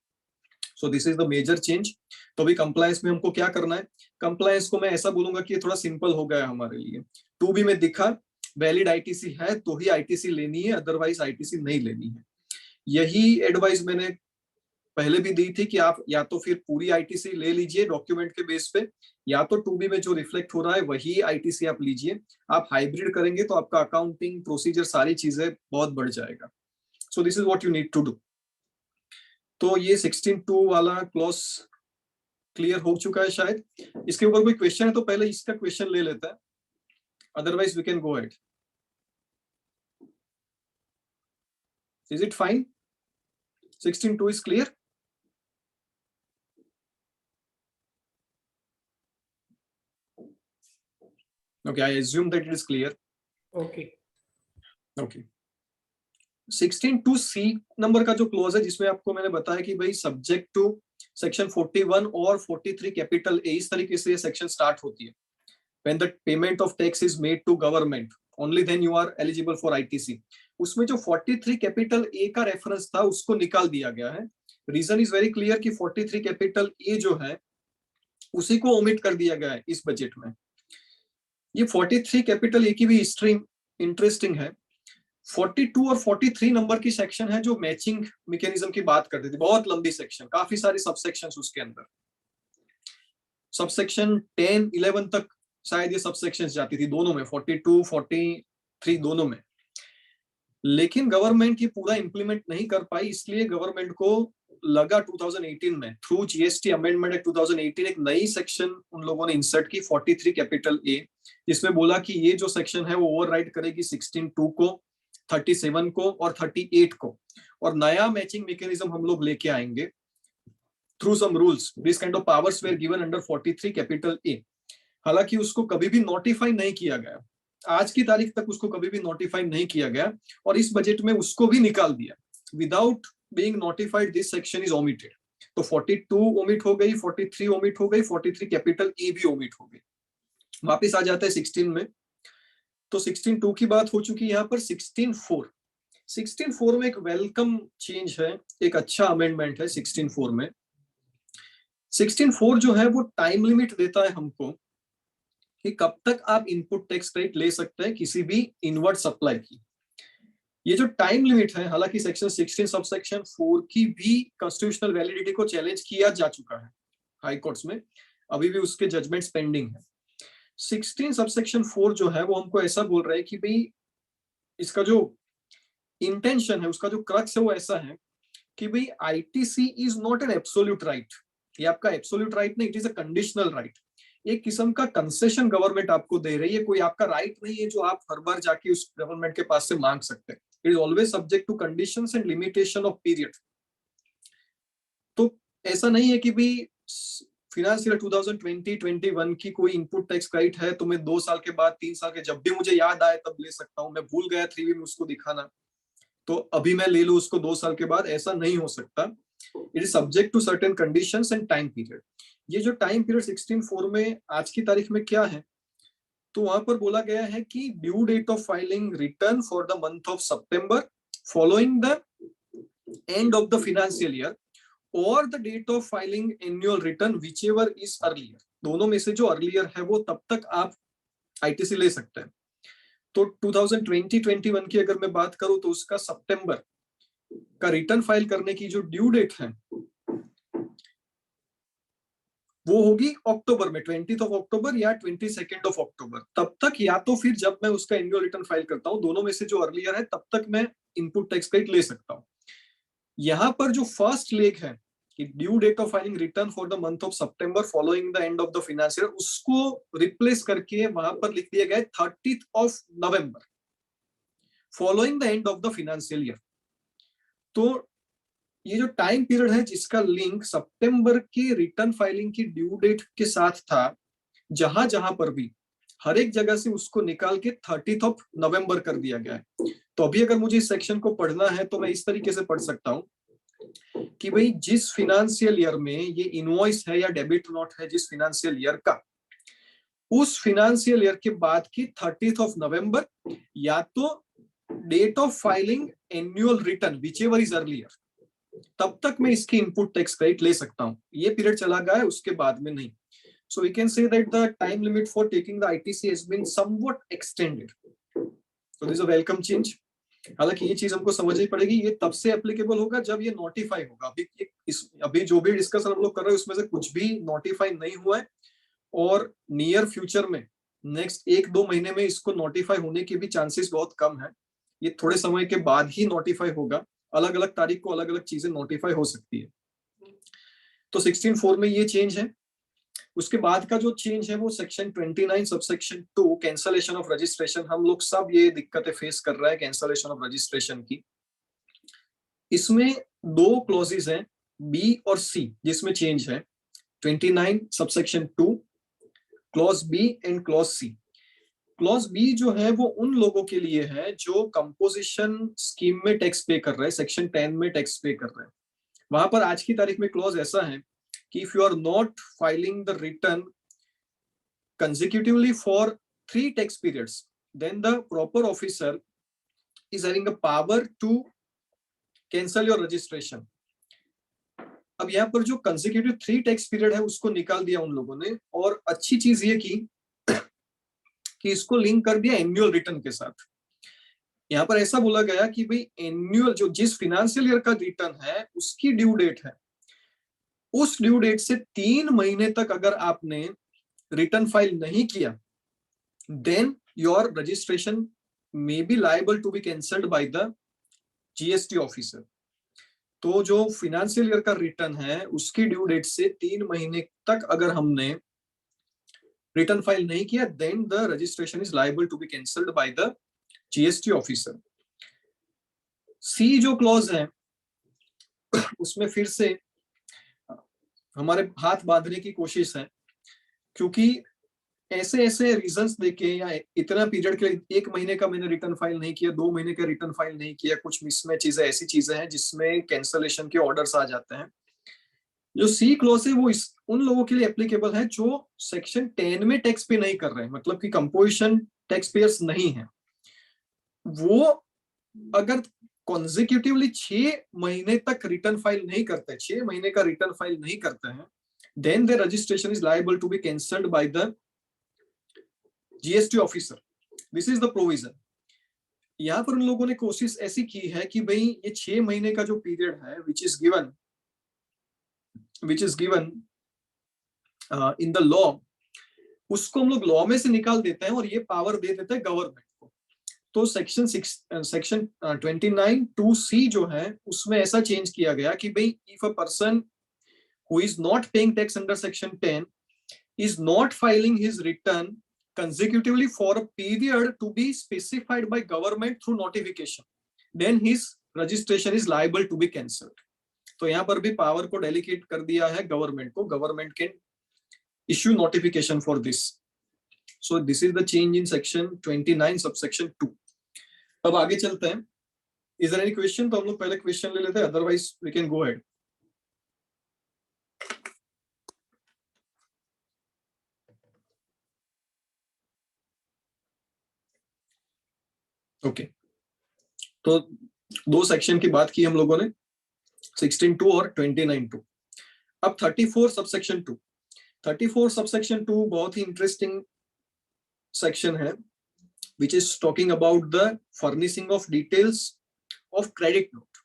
So this is the major change. तो अभी कंप्लायंस में हमको क्या करना है? कंप्लायंस को मैं ऐसा बोलूंगा कि ये थोड़ा सिंपल हो गया है हमारे लिए। 2B में दिखा वैलिड आईटीसी है तो ही आईटीसी लेनी है, अदरवाइज आईटीसी नहीं लेनी है। यही एडवाइस मैंने पहले भी दी थी कि आप या तो फिर पूरी आईटीसी ले लीजिए डॉक्यूमेंट के बेस पे, या तो 2B में जो रिफ्लेक्ट हो रहा है वही आईटीसी आप लीजिए। आप हाइब्रिड करेंगे तो आपका अकाउंटिंग प्रोसीजर सारी चीजें बहुत बढ़ जाएगा। So this is what you need to do. तो ये 16(2) वाला क्लॉज क्लियर हो चुका है शायद। इसके ऊपर कोई क्वेश्चन है तो पहले इसका क्वेश्चन ले लेता है, otherwise we can go ahead. Is it fine? 16(2) is clear? Okay, I assume that it is clear. Okay. Okay. 16(2)(c) number का जो क्लोज है जिसमें आपको मैंने बताया कि भाई सब्जेक्ट टू सेक्शन 41 और 43 कैपिटल ए, इस तरीके से ये सेक्शन स्टार्ट होती है। When the payment of tax is made to government, only then you are eligible for ITC. उसमें जो 43 कैपिटल ए का रेफरेंस था उसको निकाल दिया गया है। रीजन इज वेरी क्लियर कि 43 कैपिटल ए जो है उसी को ओमिट कर दिया गया है इस बजट में। ये 43 कैपिटल ए की भी हिस्ट्री इंटरेस्टिंग है। 42 और 43 नंबर की सेक्शन है जो मैचिंग मैकेनिज्म की बात करती थी, बहुत लंबी सेक्शन, काफी सारी सबसेक्शंस उसके अंदर। सबसेक्शन 10, 11 तक शायद ये सबसेक्शंस जाती थी दोनों में, 42, 43 दोनों में। लेकिन गवर्नमेंट ये पूरा इंप्लीमेंट नहीं कर पाई, इसलिए गवर्नमेंट को लगा 2018 में थ्रू जीएसटी अमेंडमेंट एक्ट 2018 एक नई सेक्शन उन लोगों ने इंसर्ट की 43 कैपिटल ए, जिसमें बोला कि ये जो सेक्शन है वो ओवरराइड करेगी 16(2) को, 37 को और 38 को, और नया मैचिंग मैकेनिज्म हम लोग लेके आएंगे through some rules. This kind of powers were given under 43 capital A. हालांकि उसको कभी भी नोटिफाई नहीं किया गया, आज की तारीख तक उसको कभी भी नोटिफाई नहीं किया गया, और इस बजट में उसको भी निकाल दिया। Without being notified this section is omitted. तो 42 ओमिट हो गई, 43 ओमिट हो गई, 43 कैपिटल ए भी ओमिट हो गई। वापिस आ जाता है 16 में। तो 16(2) की बात हो चुकी है। यहाँ पर 16(4) में एक वेलकम चेंज है, एक अच्छा अमेंडमेंट है 16(4) में। 16(4) जो है वो टाइम लिमिट देता है हमको कि कब तक आप इनपुट टैक्स क्रेडिट ले सकते हैं किसी भी इनवर्ट सप्लाई की। ये जो टाइम लिमिट है, हालांकि सेक्शन 16 सबसेक्शन 4 की भी कॉन्स्टिट्यूशनल वैलिडिटी को चैलेंज किया जा चुका है हाई कोर्ट्स में, अभी भी उसके जजमेंट्स पेंडिंग है। 16 सबसेक्शन 4 जो है वो हमको ऐसा बोल रहा है कि भाई इसका जो इंटेंशन है, उसका जो क्रक्स है वो ऐसा है कि भाई ITC is not an absolute right. ये आपका एब्सोल्यूट राइट नहीं, it is a conditional right. एक किस्म का कंसेशन गवर्नमेंट आपको दे रही है, कोई आपका राइट नहीं है जो आप हर बार जाके उस गवर्नमेंट के पास से मांग सकते हैं। It is always subject to conditions and limitation of period. तो ऐसा नहीं है कि भाई फिनेंशियल 2020-21 की कोई इनपुट टैक्स क्रेडिट है तो मैं 2 साल के बाद, 3 साल के, जब भी मुझे याद आए तब ले सकता हूँ। मैं भूल गया 3B में उसको दिखाना, तो अभी मैं ले लूँ उसको 2 साल के बाद, ऐसा नहीं हो सकता। It is subject to certain conditions and time period. ये जो टाइम पीरियड 16(4) में आज की तारीख में क्या है, तो वहां पर बोला गया है कि due date of filing return for the month of September following the end of the financial year और the date of filing annual return whichever is earlier. दोनों में से जो अर्लियर है वो तब तक आप आईटीसी ले सकते हैं। तो 2020-21 की अगर मैं बात करूं तो उसका सितंबर का रिटर्न फाइल करने की जो ड्यू डेट है वो होगी अक्टूबर में, 20th of अक्टूबर या 22nd of अक्टूबर। तब तक या तो फिर जब मैं उसका एनुअल रिटर्न फाइल करता हूं, दोनों में से जो अर्लियर है तब तक मैं इनपुट टैक्स क्रेडिट ले सकता हूं। यहां पर जो फर्स्ट लेग है कि due date of filing return for the month of September following the end of the financial, उसको रिप्लेस करके वहां पर लिख दिया गया है 30th of नवंबर following the end of the financial year. तो ये जो टाइम पीरियड है जिसका लिंक सितंबर की रिटर्न फाइलिंग की ड्यू डेट के साथ था, जहां जहां पर भी हर एक जगह से उसको निकाल के 30 नवंबर कर दिया गया है। तो अभी अगर मुझे इस सेक्शन को पढ़ना है तो मैं इस तरीके से पढ़ सकता हूं कि भाई जिस फिनेंशियल ईयर में ये इनवॉइस है या डेबिट नोट है जिस फिनेंशियल ईयर का, उस फिनेंशियल ईयर के बाद की 30 नवंबर या तो date of filing annual return whichever is earlier, तब तक मैं इसकी इनपुट टैक्स क्रेडिट ले सकता हूं। ये पीरियड चला गया है, उसके बाद में नहीं। So we can say that the time limit for taking the ITC has been somewhat extended. So this is a welcome change. हालांकि ये चीज हमको समझनी पड़ेगी, ये तब से एप्लीकेबल होगा जब ये नोटिफाई होगा। अभी जो भी डिस्कशन हम लोग कर रहे हैं उसमें से कुछ भी नोटिफाई नहीं हुआ है, और नियर फ्यूचर में नेक्स्ट 1-2 महीने में इसको नोटिफाई होने के भी चांसेस बहुत कम है। ये थोड़े समय के बाद ही नोटिफाई होगा, अलग अलग तारीख को अलग अलग चीजें नोटिफाई हो सकती है। तो 16(4) में ये चेंज है। उसके बाद का जो चेंज है वो section 29 subsection 2 cancellation of registration. हम लोग सब ये दिक्कतें फेस कर रहे हैं कैंसलेशन ऑफ रजिस्ट्रेशन की। इसमें 2 क्लॉजेस हैं, बी और सी, जिसमें चेंज है। 29 subsection 2 clause B and clause C. Clause B जो है वो उन लोगों के लिए है जो कंपोजिशन स्कीम में टैक्स पे कर रहे हैं, सेक्शन 10 में टैक्स पे कर रहे हैं। वहां पर आज की तारीख में क्लॉज ऐसा है कि if you are not filing the return consecutively for 3 tax periods, then the proper officer is having a power to cancel your registration. अब यहाँ पर जो consecutive 3 tax period है उसको निकाल दिया उन लोगों ने, और अच्छी चीज ये की कि इसको लिंक कर दिया एनुअल रिटर्न के साथ। यहाँ पर ऐसा बोला गया कि भाई एनुअल जो जिस फिनेंशियल ईयर का रिटर्न है उसकी ड्यू डेट है, उस ड्यू डेट से 3 महीने तक अगर आपने रिटर्न फाइल नहीं किया, then your registration may be liable to be cancelled by the GST officer. तो जो फिनेंशियल ईयर का रिटर्न है उसकी ड्यू डेट से 3 महीने तक अगर हमने रिटर्न फाइल नहीं किया, then the registration is liable to be cancelled by the GST officer. C जो क्लॉज है उसमें फिर से हमारे हाथ बांधने की कोशिश है, क्योंकि ऐसे ऐसे रीजंस देके या इतना पीरियड के लिए 1 महीने का मैंने रिटर्न फाइल नहीं किया, 2 महीने का रिटर्न फाइल नहीं किया, कुछ मिसमैच चीजें ऐसी चीजें हैं जिसमें कैंसलेशन के ऑर्डर्स आ जाते हैं। जो सी क्लॉज है वो उन लोगों के लिए एप्लीकेबल है जो सेक्शन 10 में टैक्स पे नहीं कर रहे हैं, मतलब कि कंपोजिशन टैक्स पेयर्स नहीं है। वो अगर कॉन्जिक्यूटिवली 6 महीने तक रिटर्न फाइल नहीं करते, 6 महीने का रिटर्न फाइल नहीं करते हैं, then the registration is liable to be cancelled by the GST officer. This is the provision. यहाँ पर उन लोगों ने कोशिश ऐसी की है कि भाई ये 6 महीने का जो पीरियड है which is given in the law, उसको हम लोग लॉ में से निकाल देते हैं और ये पावर दे देते हैं गवर्नमेंट को। तो सेक्शन 29(2)(c) जो है उसमें ऐसा चेंज किया गया कि भाई if a person who is not paying tax under section 10 is not filing his return consecutively for a period to be specified by government through notification, then his registration is liable to be cancelled. तो यहाँ पर भी पावर को डेलीगेट कर दिया है गवर्नमेंट को, government can issue notification for this. So this is the change in section 29 subsection 2। अब आगे चलते हैं। Is there any question? तो हम लोग पहले क्वेश्चन ले लेते हैं, otherwise we can go ahead. Okay, तो 2 सेक्शन की बात की हम लोगों ने, 16(2) और 29(2). अब 34 सबसेक्शन 2। 34 सबसेक्शन 2 बहुत ही इंटरेस्टिंग सेक्शन है, which is talking about the furnishing of details of credit note.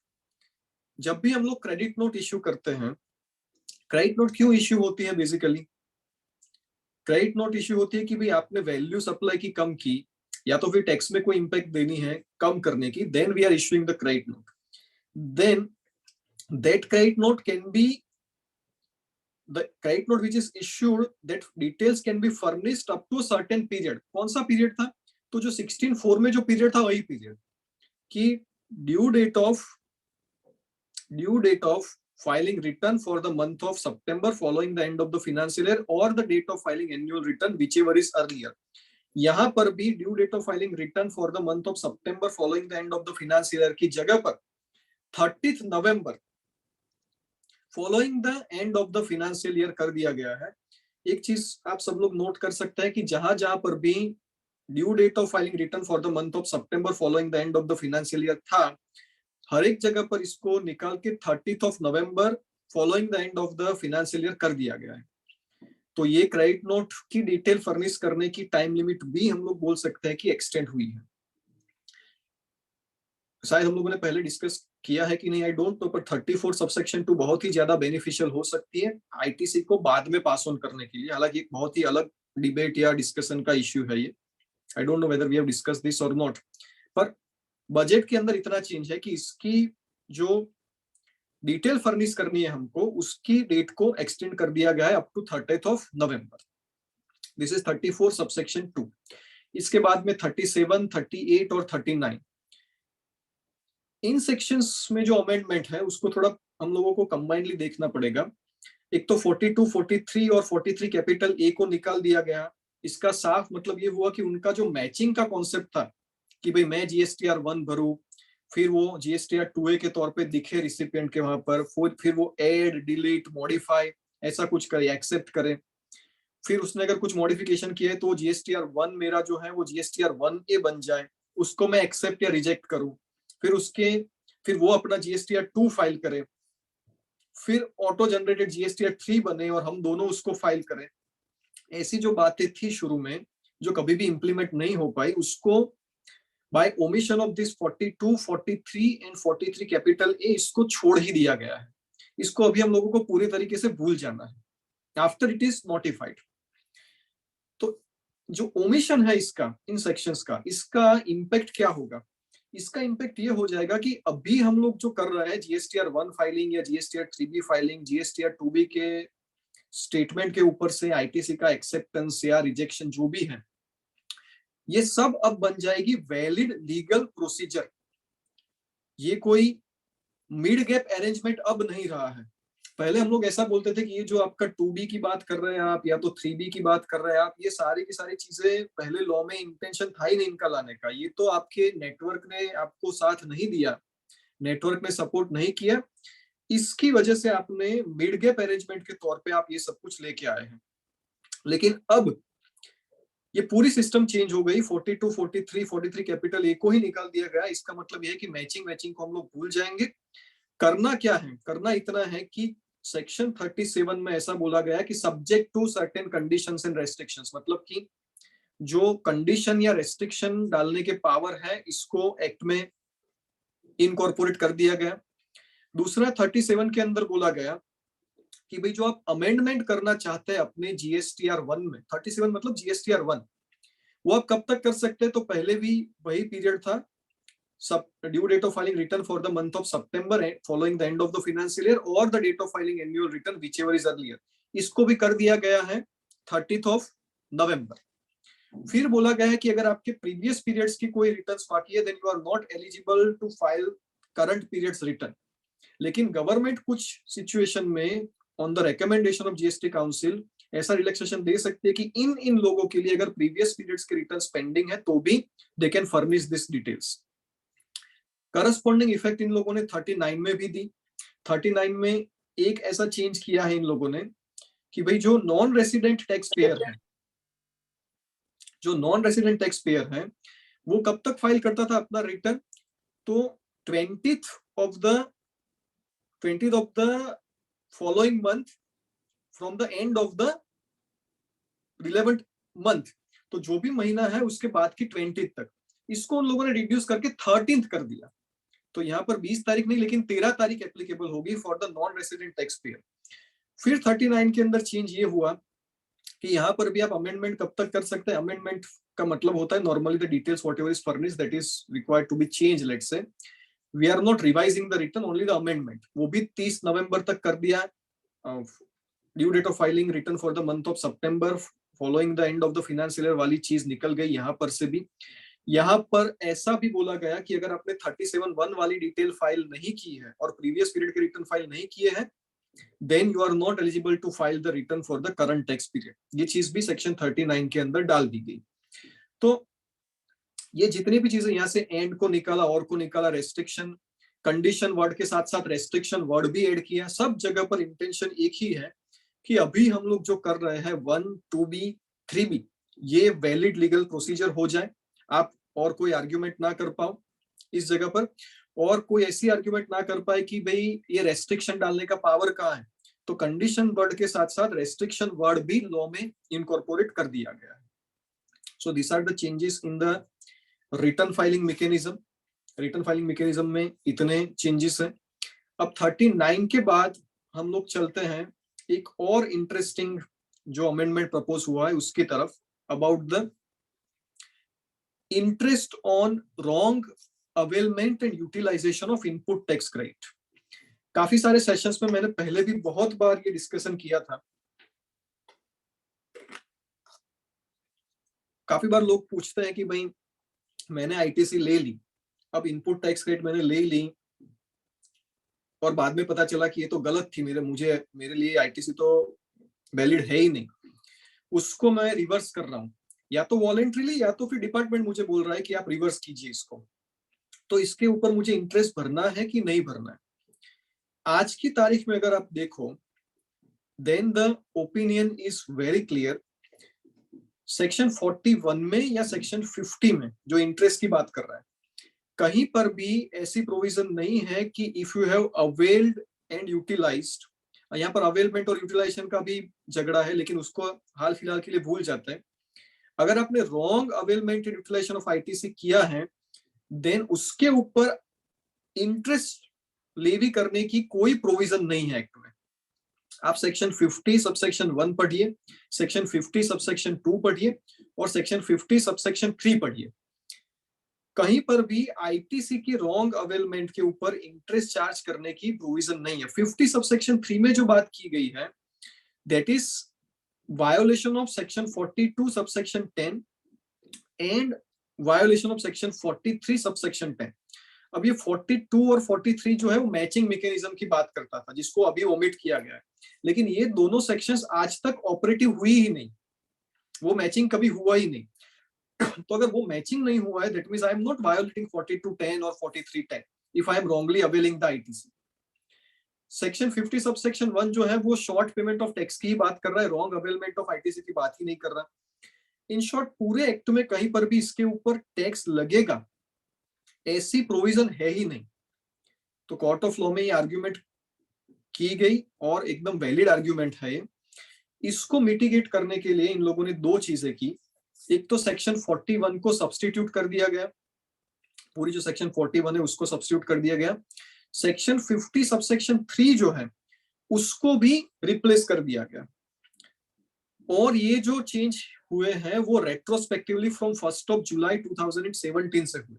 जब भी हम लोग क्रेडिट नोट इश्यू करते हैं, क्रेडिट नोट क्यों इश्यू होती है? बेसिकली क्रेडिट नोट इश्यू होती है कि भाई आपने वैल्यू सप्लाई की कम की, या तो फिर टैक्स में कोई इंपैक्ट देनी है कम करने की, then we are issuing the credit note. Then that credit note can be the credit note which is issued, that details can be furnished up to a certain period. कौन सा पीरियड था? तो जो 16(4) में जो पीरियड था वही पीरियड कि due date of filing return for the month of September following the end of the financial year or the date of filing annual return whichever is earlier. यहाँ पर भी due date of filing return for the month of September following the end of the financial year की जगह पर 30th नवंबर following the end of the financial year कर दिया गया है। एक चीज आप सब लोग नोट कर सकते हैं कि जहां जहां पर भी due date of filing return for the month of September following the end of the financial year था, हर एक जगह पर इसको निकाल के 30th of November following the end of the financial year कर दिया गया है। तो ये क्रेडिट नोट की डिटेल फर्निश करने की टाइम लिमिट भी हम लोग बोल सकते हैं कि एक्सटेंड हुई है। शायद हम लोगों ने पहले डिस्कस किया है कि नहीं, आई डोंट नो, पर 34 सबसेक्शन 2 बहुत ही ज्यादा बेनिफिशियल हो सकती है आईटीसी को बाद में पास ऑन करने के लिए। हालांकि एक बहुत ही अलग डिबेट या डिस्कशन का इश्यू है ये, I don't know whether we have discuss this और नॉट, पर बजट के अंदर इतना चेंज है कि इसकी जो डिटेल फर्निश करनी है हमको, उसकी डेट को एक्सटेंड कर दिया गया है up to 30th of November। This is 34 subsection 2। इसके बाद में 37, 38 और 39 इन सेक्शंस में जो अमेंडमेंट है उसको थोड़ा हम लोगों को कंबाइनली देखना पड़ेगा। एक तो 42, 43 और 43 कैपिटल ए को निकाल दिया गया। इसका साफ मतलब ये हुआ कि उनका जो मैचिंग का कॉन्सेप्ट था कि भाई मैं जीएसटीआर 1 भरूं, फिर वो जीएसटीआर 2A के तौर पे दिखे रिसिपिएंट के वहां पर, फिर वो ऐड, डिलीट, मॉडिफाई ऐसा कुछ करे, एक्सेप्ट करे। फिर उसने अगर कुछ मॉडिफिकेशन किए तो जीएसटीआर 1 मेरा जो है वो जीएसटीआर 1A बन जाए, उसको मैं एक्सेप्ट या रिजेक्ट करूं। फिर वो अपना जीएसटीआर 2 फाइल करे, फिर ऑटो जनरेटेड जीएसटीआर 3 बने और हम दोनों उसको फाइल करें। ऐसी जो बातें थी शुरू में जो कभी भी इंप्लीमेंट नहीं हो पाई, उसको by omission of this 42, 43 and 43 capital A इसको छोड़ ही दिया गया है। इसको अभी हम लोगों को पूरी तरीके से भूल जाना है आफ्टर इट इज नोटिफाइड। तो जो ओमिशन है इसका, इन सेक्शंस का, इसका इम्पैक्ट क्या होगा? इसका इम्पैक्ट ये हो जाएगा कि अभी हम लोग जो कर रहे हैं जीएसटीआर 1 फाइलिंग या GSTR 3B filing, GSTR 2B के स्टेटमेंट के ऊपर से आईटीसी का एक्सेप्टेंस या रिजेक्शन जो भी है, ये सब अब बन जाएगी वैलिड लीगल प्रोसीजर। ये कोई मिड गैप अरेंजमेंट अब नहीं रहा है। पहले हम लोग ऐसा बोलते थे कि ये जो आपका 2B की बात कर रहे हैं आप, या तो 3B की बात कर रहे हैं आप, ये सारी की सारी चीजें पहले लॉ में इंटेंशन था ही नहीं इनका लाने का। ये तो आपके नेटवर्क ने आपको साथ नहीं दिया, नेटवर्क ने सपोर्ट नहीं किया, इसकी वजह से आपने मिड गैप अरेंजमेंट के तौर पे आप ये सब कुछ लेके आए हैं। लेकिन अब ये पूरी सिस्टम चेंज हो गई। 42, 43, 43 कैपिटल ए को ही निकाल दिया गया। इसका मतलब ये है कि मैचिंग को हम लोग भूल जाएंगे। करना क्या है? करना इतना है कि सेक्शन 37 में ऐसा बोला गया कि subject to certain conditions and restrictions, मतलब कि जो कंडीशन या रेस्ट्रिक्शन डालने के पावर है इसको एक्ट में इनकॉर्पोरेट कर दिया गया। दूसरा 37 के अंदर बोला गया कि भाई जो आप अमेंडमेंट करना चाहते हैं अपने जीएसटीआर 1 में, 37 मतलब जीएसटीआर 1, वो आप कब तक कर सकते हैं? तो पहले भी वही पीरियड था, सब due date of filing return for the month of September following the end of the financial year और the date of filing annual return whichever is earlier. इसको भी कर दिया गया है 30th of November। फिर बोला गया है कि अगर आपके प्रीवियस पीरियड्स की कोई रिटर्न्स बाकी है then you are not eligible to file current periods return. लेकिन गवर्नमेंट कुछ सिचुएशन में on the recommendation of GST council ऐसा रिलैक्सेशन दे सकती है कि इन लोगों के लिए अगर प्रीवियस पीरियड्स के रिटर्न्स पेंडिंग है तो भी they can furnish this details. Corresponding effect इन लोगों ने 39 में भी दी। 39 में एक ऐसा चेंज किया है इन लोगों ने कि भाई जो नॉन रेसिडेंट टैक्स पेयर है, जो नॉन रेसिडेंट टैक्स पेयर है वो कब तक फाइल करता था अपना रिटर्न? तो 20th of the following month from the end of the relevant month, तो जो भी महीना है उसके बाद की 20th तक, इसको उन लोगों ने रिड्यूस करके 13th कर दिया। तो यहाँ पर 20 तारीख नहीं लेकिन 13 तारीख एप्लीकेबल होगी for the non resident tax payer. फिर 39 के अंदर चेंज ये हुआ कि यहाँ पर भी आप अमेंडमेंट कब तक कर सकते हैं? अमेंडमेंट का मतलब होता है normally the details whatever is furnished that is required to be change. Let's say we are not revising the return, only the amendment, वो भी 30 नवंबर तक कर दिया। Due date of filing return for the month of September following the end of the financial year वाली चीज निकल गई यहाँ पर से भी। यहाँ पर ऐसा भी बोला गया कि अगर आपने 37(1) वाली डिटेल फाइल नहीं की है और प्रीवियस पीरियड के रिटर्न फाइल नहीं किए हैं, then you are not eligible to file the return for the current tax period. ये चीज भी सेक्शन 39 के अंदर डाल दी गई। तो ये जितनी भी चीजें यहाँ से एंड को निकाला, और को निकाला, रेस्ट्रिक्शन, कंडीशन वर्ड के साथ साथ रेस्ट्रिक्शन वर्ड भी ऐड किया, सब जगह पर इंटेंशन एक ही है कि अभी हम लोग जो कर रहे हैं 1, 2B, 3B, ये वैलिड लीगल प्रोसीजर हो जाए, आप और कोई आर्ग्यूमेंट ना कर पाओ इस जगह पर, और कोई ऐसी आर्ग्यूमेंट ना कर पाए कि भाई ये रेस्ट्रिक्शन डालने का पावर कहाँ है। तो कंडीशन वर्ड के साथ साथ रेस्ट्रिक्शन वर्ड भी लॉ में इनकॉर्पोरेट कर दिया गया है। So this are the changes in the return filing mechanism. Return filing mechanism में इतने चेंजेस हैं। अब 39 के बाद हम लोग चलते हैं एक और इंटरेस्टिंग जो अमेंडमेंट प्रपोज हुआ है उसकी तरफ, about the interest on wrong availment and utilization of input tax credit. काफी सारे सेशंस में मैंने पहले भी बहुत बार ये डिस्कशन किया था। काफी बार लोग पूछते हैं कि भाई मैंने आईटीसी ले ली, अब इनपुट टैक्स क्रेडिट मैंने ले ली और बाद में पता चला कि ये तो गलत थी, मेरे लिए आईटीसी तो वैलिड है ही नहीं, उसको मैं रिवर्स कर रहा हूँ, या तो वॉलेंट्रीली या तो फिर डिपार्टमेंट मुझे बोल रहा है कि आप रिवर्स कीजिए इसको, तो इसके ऊपर मुझे इंटरेस्ट भरना है कि नहीं भरना है। आज की तारीख में अगर आप देखो, then the opinion is very clear. Section 41 में या सेक्शन 50 में जो इंटरेस्ट की बात कर रहा है, कहीं पर भी ऐसी प्रोविजन नहीं है कि if you have availed and utilized, यहाँ पर अवेलमेंट और यूटिलाइजेशन का भी झगड़ा है लेकिन उसको हाल फिलहाल के लिए भूल जाते हैं। अगर आपने wrong availment and utilization of ITC किया है, देन उसके ऊपर इंटरेस्ट लेवी करने की कोई प्रोविजन नहीं है एक्ट में। आप सेक्शन 50 सबसेक्शन 1 पढ़िए, सेक्शन 50 सबसेक्शन 2 पढ़िए और सेक्शन 50 सबसेक्शन 3 पढ़िए। कहीं पर भी आईटीसी की रॉन्ग अवेलमेंट के ऊपर इंटरेस्ट चार्ज करने की प्रोविजन नहीं है। 50 सबसेक्शन 3 में जो बात की गई है, that is violation of section 42 subsection 10 and violation of section 43 subsection 10। अब ये 42 और 43 जो है वो मैचिंग मैकेनिज्म की बात करता था, जिसको अभी ओमिट किया गया है, लेकिन ये दोनों सेक्शंस आज तक ऑपरेटिव हुई ही नहीं, वो मैचिंग कभी हुआ ही नहीं। तो अगर वो मैचिंग नहीं हुआ है, that means I am not violating 4210 और 4310 if I am wrongly availing the ITC. Section 50 subsection 1 जो है वो शॉर्ट पेमेंट ऑफ टैक्स की बात कर रहा है, रॉन्ग अवेलमेंट ऑफ आईटीसी की बात ही नहीं कर रहा। इन शॉर्ट पूरे एक्ट में कहीं पर भी इसके ऊपर टैक्स लगेगा ऐसी प्रोविजन है ही नहीं। तो कोर्ट ऑफ लॉ में ये आर्ग्यूमेंट की गई और एकदम वैलिड आर्ग्यूमेंट है। इसको मिटिगेट करने के लिए इन लोगों ने दो चीजें की। एक तो सेक्शन 41 को सब्स्टिट्यूट कर दिया गया, पूरी जो सेक्शन 41 है उसको सब्स्टिट्यूट कर दिया गया। सेक्शन 50 सबसेक्शन 3 जो है उसको भी रिप्लेस कर दिया गया। और ये जो चेंज हुए हैं वो रेट्रोस्पेक्टिवली फ्रॉम 1 जुलाई 2017 से हुए।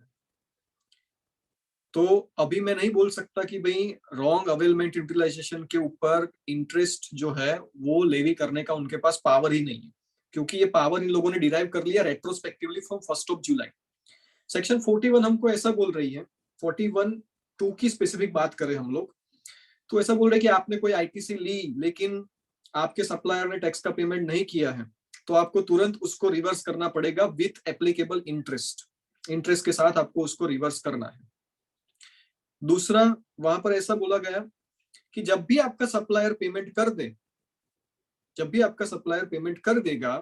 तो अभी मैं नहीं बोल सकता कि भाई रॉन्ग अवेलमेंट यूटिलाइजेशन के ऊपर इंटरेस्ट जो है वो लेवी करने का उनके पास पावर ही नहीं है, क्योंकि ये पावर इन लोगों ने डिराइव कर लिया रेट्रोस्पेक्टिवली फ्रॉम 1 जुलाई। सेक्शन 41 हमको ऐसा बोल रही है, 41(2) की स्पेसिफिक बात करें हम लोग, तो ऐसा बोल रहे हैं कि आपने कोई आईटीसी ली लेकिन आपके सप्लायर ने टैक्स का पेमेंट नहीं किया है, तो आपको तुरंत उसको रिवर्स करना पड़ेगा विथ एप्लीकेबल इंटरेस्ट, इंटरेस्ट के साथ आपको उसको रिवर्स करना है। दूसरा, वहां पर ऐसा बोला गया कि जब भी आपका सप्लायर पेमेंट कर देगा,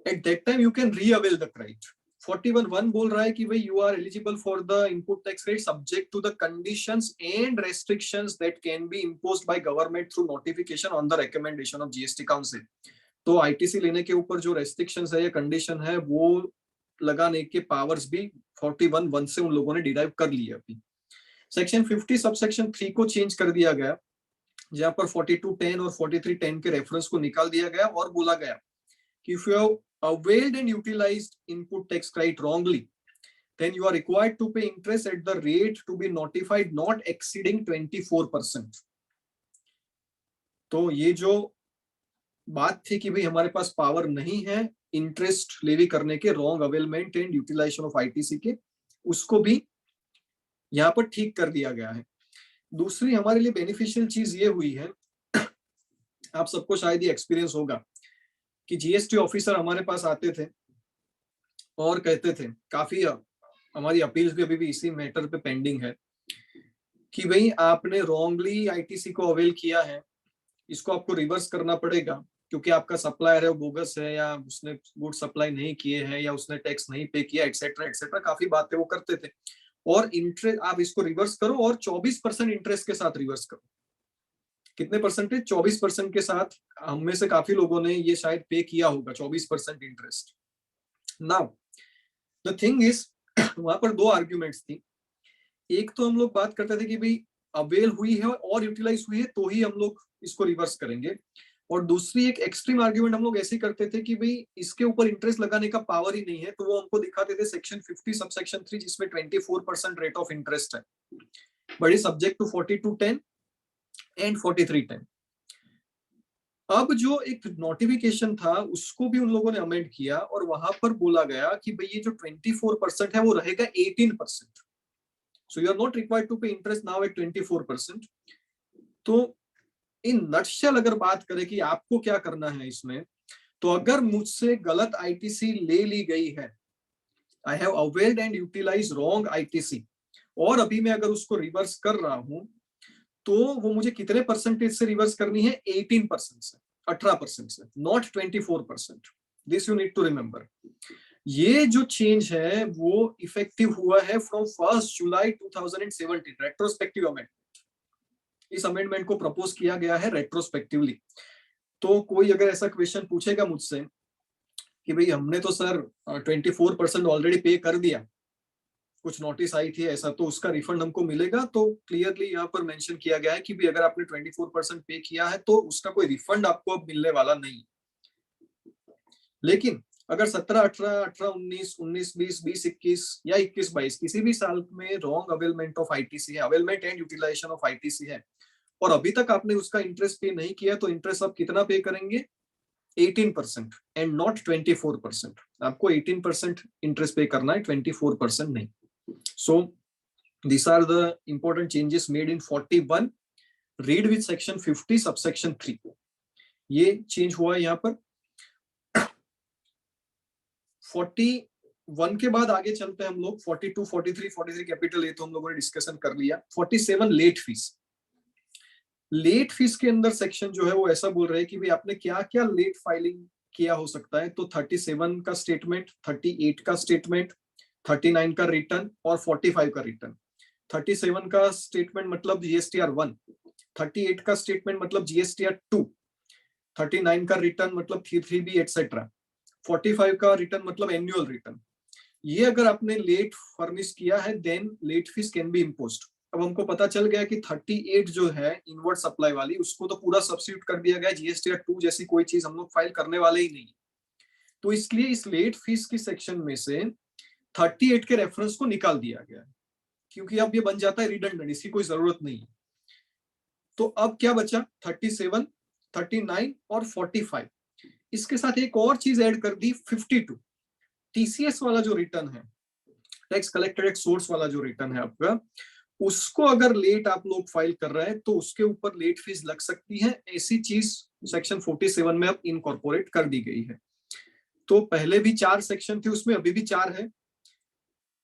at that time you can reavail the credit. 41(1) बोल रहा है कि भाई you are eligible for the input tax rate subject to the conditions and restrictions that can be imposed by government through notification on the recommendation of GST council. तो आईटीसी लेने के ऊपर जो रेस्ट्रिक्शंस है या कंडीशन है वो लगाने के पावर्स भी 41(1) से उन लोगों ने डिराइव कर लिए। अभी सेक्शन 50 सबसेक्शन 3 को चेंज कर दिया गया, जहां पर 4210 और 4310 के रेफरेंस को निकाल दिया गया और बोला गया कि if you have availed and utilized input tax credit wrongly, then you are required to pay interest at the rate to be notified not exceeding 24%. तो ये जो बात थी कि भाई हमारे पास पावर नहीं है इंटरेस्ट लेवी करने के, wrong availment and utilization of ITC के, उसको भी यहाँ पर ठीक कर दिया गया है। दूसरी हमारे लिए बेनिफिशियल चीज ये हुई है, आप सबको शायद ये एक्सपीरियंस होगा कि जीएसटी ऑफिसर हमारे पास आते थे और कहते थे, काफी हमारी अपील्स भी अभी भी इसी मैटर पे पेंडिंग है, कि भाई आपने रॉन्गली आईटीसी को अवेल किया है, इसको आपको रिवर्स करना पड़ेगा, क्योंकि आपका सप्लायर है वो बोगस है, या उसने गुड सप्लाई नहीं किए हैं, या उसने टैक्स नहीं पे किया, एक्सेट्रा एक्सेट्रा, काफी बातें वो करते थे। और इंटरेस्ट आप इसको रिवर्स करो और 24% इंटरेस्ट के साथ रिवर्स करो। कितने परसेंटेज? 24% के साथ। हम में से काफी लोगों ने ये शायद पे किया होगा 24% interest. Now the thing is, वहां पर दो आर्ग्यूमेंट्स थी। एक तो हम लोग बात करते थे कि भाई अवेल हुई है और यूटिलाइज हुई है तो ही हम लोग इसको रिवर्स करेंगे, और दूसरी एक एक्सट्रीम आर्ग्यूमेंट हम लोग ऐसे करते थे कि भाई इसके ऊपर इंटरेस्ट लगाने का पावर ही नहीं है, तो वो हमको दिखाते थे सेक्शन 50 सबसेक्शन 3 जिसमें 24% रेट ऑफ इंटरेस्ट है, but is subject to 4210 and 4310। अब जो एक नोटिफिकेशन था उसको भी उन लोगों ने अमेंड किया और वहां पर बोला गया कि भाई ये जो 24% है वो रहेगा 18%। So you are not required to pay interest now at 24%। तो इन नटशेल अगर बात करें कि आपको क्या करना है इसमें, तो अगर मुझसे गलत आईटीसी ले ली गई है, I have availed and utilize wrong ITC, और अभी मैं अगर उसको रिवर्स कर रहा हूं, तो वो मुझे कितने परसेंटेज से रिवर्स करनी है? 18% से, 18% से, not 24%। This you need to remember. ये जो चेंज है वो इफेक्टिव हुआ है फ्रॉम 1 जुलाई 2017, रेट्रोस्पेक्टिव अमेंडमेंट। इस अमेंडमेंट को प्रपोज किया गया है रेट्रोस्पेक्टिवली। तो कोई अगर ऐसा क्वेश्चन पूछेगा मुझसे कि भाई हमने तो सर 24% ऑलरेडी पे कर दिया, कुछ नोटिस आई थी ऐसा, तो उसका रिफंड हमको मिलेगा? तो क्लियरली यहाँ पर मेंशन किया गया है कि भाई अगर आपने 24% पे किया है तो उसका कोई रिफंड आपको अब मिलने वाला नहीं। लेकिन अगर 17, 18, 18, 19, 19, 20, 20, 21 या 21, 22 किसी भी साल में रॉन्ग अवेलमेंट ऑफ आईटीसी है, availment and utilization of ITC है, और अभी तक आपने उसका इंटरेस्ट पे नहीं किया, तो इंटरेस्ट आप कितना पे करेंगे? 18% एंड नॉट 24%। आपको 18% इंटरेस्ट पे करना है, 24% नहीं। So these are the important changes made in 41. Read with section 50 subsection 3. ये चेंज हुआ है यहाँ पर। 41 के बाद आगे चलते हैं हम लोग। 42, 43 कैपिटल ए तो हम लोगों ने डिस्कशन कर लिया। 47 लेट फीस। लेट फीस के अंदर सेक्शन जो है वो ऐसा बोल रहे हैं कि भाई आपने क्या क्या लेट फाइलिंग किया हो सकता है। तो 37 का स्टेटमेंट, 38 का स्टेटमेंट, 39 का रिटर्न और 45 का रिटर्न। 37 का स्टेटमेंट मतलब जीएसटीआर 1, 38 का स्टेटमेंट मतलब जीएसटीआर 2, 39 का रिटर्न मतलब 3B एटसेट्रा, 45 का रिटर्न मतलब एनुअल रिटर्न। ये अगर आपने लेट फर्निश किया है then late fees can be imposed. अब हमको पता चल गया कि 38 जो है इनवर्ड सप्लाई वाली, उसको तो पूरा सब्स्टिट्यूट कर दिया गया, जीएसटीआर 2 जैसी कोई चीज हम लोग फाइल करने वाले ही नहीं। तो इसलिए इस लेट फीस की सेक्शन में से 38 के रेफरेंस को निकाल दिया गया है, क्योंकि अब ये बन जाता है रिडंडेंट, इसकी कोई जरूरत नहीं है। तो अब क्या बचा? 37, 39 और 45। इसके साथ एक और चीज ऐड कर दी, 52। टीसीएस वाला जो रिटर्न है, टैक्स कलेक्टेड एट सोर्स वाला जो रिटर्न है आपका, उसको अगर लेट आप लोग फाइल कर रहे हैं तो उसके ऊपर लेट फीस लग सकती है। ऐसी चीज सेक्शन 47 में अब इनकॉर्पोरेट कर दी गई है। तो पहले भी 4 सेक्शन थे, उसमें अभी भी 4 है।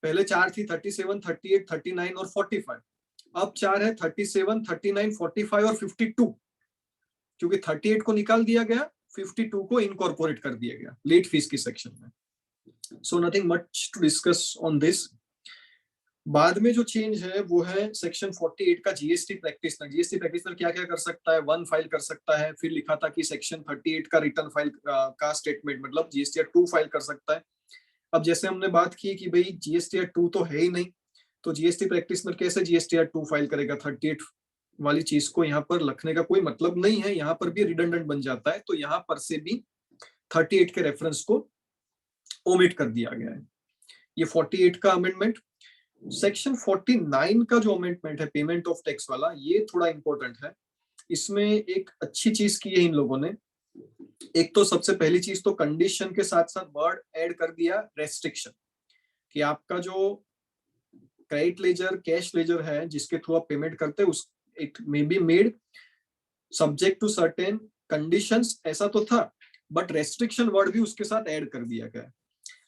पहले 4 थी, 37, 38, 39 और 45। अब 4 है, 37, 39, 45 और 52। क्योंकि 38 को निकाल दिया गया, 52 को इनकॉर्पोरेट कर दिया गया लेट फीस की सेक्शन में। So nothing much to discuss on this. बाद में जो चेंज है वो है सेक्शन 48 का जीएसटी प्रैक्टिशनर। जीएसटी प्रैक्टिशनर क्या क्या कर सकता है? 1 फाइल कर सकता है। फिर लिखा था कि सेक्शन 38 का रिटर्न फाइल का स्टेटमेंट मतलब जीएसटीआर 2 फाइल कर सकता है। अब जैसे हमने बात की कि भाई जीएसटीआर 2 तो है ही नहीं, तो जीएसटी प्रैक्टिशनर कैसे जीएसटीआर 2 फाइल करेगा? 38 वाली चीज को यहाँ पर लिखने का कोई मतलब नहीं है, यहाँ पर भी रिडंडेंट बन जाता है। तो यहाँ पर से भी 38 के रेफरेंस को ओमिट कर दिया गया है। ये 48 का अमेंडमेंट। सेक्शन 49 का जो अमेंडमेंट है पेमेंट ऑफ टैक्स वाला, ये थोड़ा इंपॉर्टेंट है। इसमें एक अच्छी चीज की है इन लोगों ने एक तो सबसे पहली चीज तो कंडीशन के साथ साथ वर्ड ऐड कर दिया रेस्ट्रिक्शन, कि आपका जो क्रेडिट लेजर कैश लेजर है जिसके थ्रू आप पेमेंट करते हैं उस it may be made subject to certain conditions, ऐसा तो था, बट रेस्ट्रिक्शन वर्ड भी उसके साथ ऐड कर दिया गया।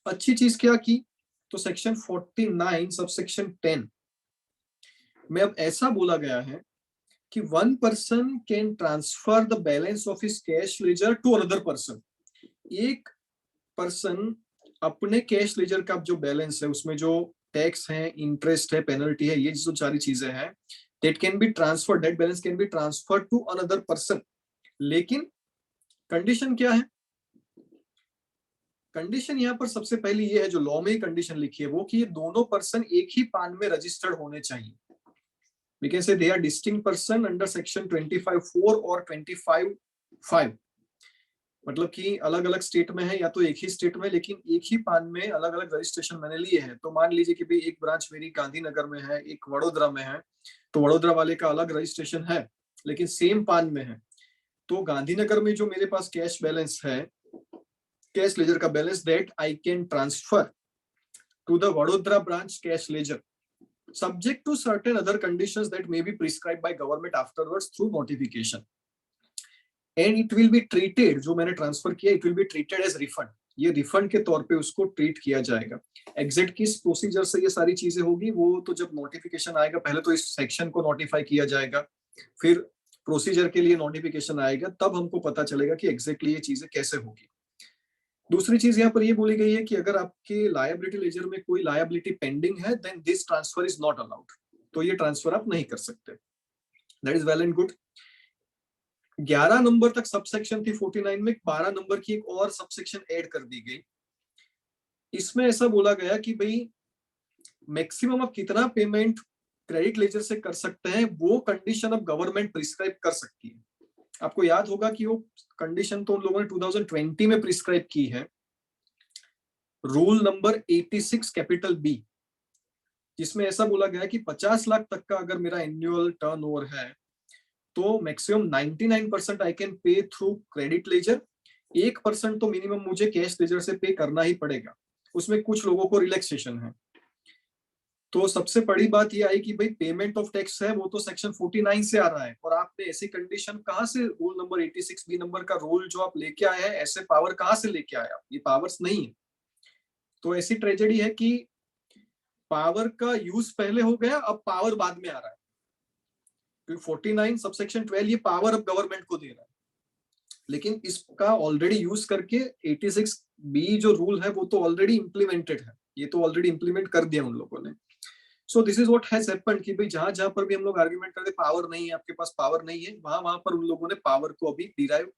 अच्छी चीज क्या की, तो सेक्शन 49 सबसेक्शन 10 में अब ऐसा बोला गया है कि one person can transfer the balance of his cash ledger to another person. एक पर्सन अपने कैश लेजर का जो बैलेंस है उसमें जो टैक्स है, इंटरेस्ट है, पेनल्टी है, ये जो सारी चीजें हैं, that can be transferred, that balance can be transferred to another person. लेकिन कंडीशन क्या है, कंडीशन यहाँ पर सबसे पहली ये है, जो लॉ में कंडीशन लिखी है वो, कि ये दोनों पर्सन एक ही पान में रजिस्टर्ड होने चाहिए। We can say they are distinct person under section 25(4) और 25(5). मतलब कि अलग अलग स्टेट में है या तो एक ही स्टेट में, लेकिन एक ही पान में अलग अलग रजिस्ट्रेशन मैंने लिए हैं। तो मान लीजिए कि भाई एक ब्रांच मेरी गांधीनगर में है, एक वडोदरा में है, तो वडोदरा वाले का अलग रजिस्ट्रेशन है लेकिन सेम पान में है। तो गांधीनगर में जो मेरे पास कैश बैलेंस है, कैश लेजर का balance, that I can transfer to the Vadodara branch cash ledger subject to certain other conditions that may be prescribed by government afterwards through notification, and it will be treated, जो मैंने ट्रांसफर किया, it will be treated as refund। ये रिफंड के तौर पे उसको ट्रीट किया जाएगा। एग्जैक्ट किस प्रोसीजर से ये सारी चीजें होगी वो तो जब नोटिफिकेशन आएगा, पहले तो इस सेक्शन को नोटिफाई किया जाएगा, फिर प्रोसीजर के लिए नोटिफिकेशन आएगा, तब हमको पता चलेगा कि एग्जैक्टली ये चीजें कैसे होगी। दूसरी चीज यहाँ पर ये बोली गई है कि अगर आपके लायबिलिटी लेजर में कोई लायबिलिटी पेंडिंग है, then this transfer is not allowed, तो ये ट्रांसफर आप नहीं कर सकते। That is well and good. 11 नंबर तक सबसेक्शन थी 49 में, 12 नंबर की एक और सबसेक्शन ऐड कर दी गई। इसमें ऐसा बोला गया कि भाई मैक्सिमम आप कितना पेमेंट क्रेडिट लेजर से कर सकते हैं वो कंडीशन अब गवर्नमेंट प्रिस्क्राइब कर सकती है। आपको याद होगा कि वो कंडीशन तो उन लोगों ने 2020 में प्रिस्क्राइब की है, रूल नंबर 86 कैपिटल बी, जिसमें ऐसा बोला गया कि 50 लाख तक का अगर मेरा एनुअल टर्नओवर है तो maximum 99% I can pay through credit ledger, 1% तो मिनिमम मुझे कैश लेजर से पे करना ही पड़ेगा। उसमें कुछ लोगों को रिलैक्सेशन है। तो सबसे बड़ी बात ये आई कि भाई पेमेंट ऑफ टैक्स है वो तो सेक्शन 49 से आ रहा है, और आपने ऐसी कंडीशन कहां से, रूल नंबर 86 बी नंबर का रूल जो आप लेके आए हैं, ऐसे पावर कहां से लेके आए आप, ये पावर्स नहीं है। तो ऐसी ट्रेजेडी है कि पावर का यूज पहले हो गया, अब पावर बाद में आ रहा है। क्योंकि 49 सबसेक्शन 12 ये पावर अब गवर्नमेंट को दे रहा है, लेकिन इसका ऑलरेडी यूज करके 86 बी जो रूल है वो तो ऑलरेडी इंप्लीमेंटेड है, ये तो ऑलरेडी इंप्लीमेंट कर दिया उन लोगों ने। सो this is what has happened कि भाई जहां जहां पर भी हम लोग आर्ग्यूमेंट करते पावर नहीं है, आपके पास पावर नहीं है, वहां वहां पर उन लोगों ने पावर को अभी डिराइव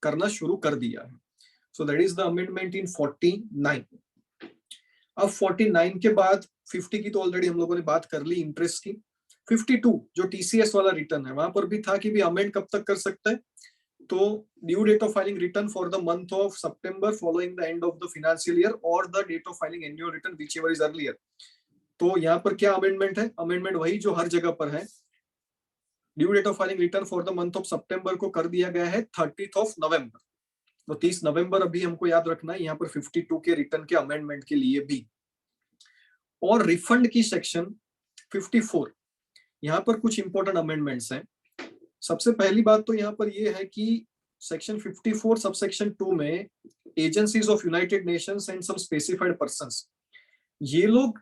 करना शुरू कर दिया है। So that is the amendment in 49। अब 49 के बाद 50 की तो ऑलरेडी हम लोगों ने बात कर ली, इंटरेस्ट की। 52 जो टीसीएस वाला रिटर्न है, वहां पर भी था कि भी अमेंड कब तक कर सकते हैं, तो due date of filing return for the month of September following the end of the financial year और the date of filing annual return whichever is earlier. तो यहाँ पर क्या अमेंडमेंट है, अमेंडमेंट वही जो हर जगह पर है। Due date of filing return for the month of September को कर दिया गया है 30th of नवंबर। तो 30 नवंबर अभी हमको याद रखना है यहाँ पर 52 के रिटर्न के अमेंडमेंट के लिए भी। और रिफंड की सेक्शन 54, यहाँ पर कुछ इंपॉर्टेंट अमेंडमेंट्स हैं। सबसे पहली बात तो यहाँ पर यह है कि सेक्शन 54 सबसेक्शन 2 में agencies of United Nations and some specified persons, ये लोग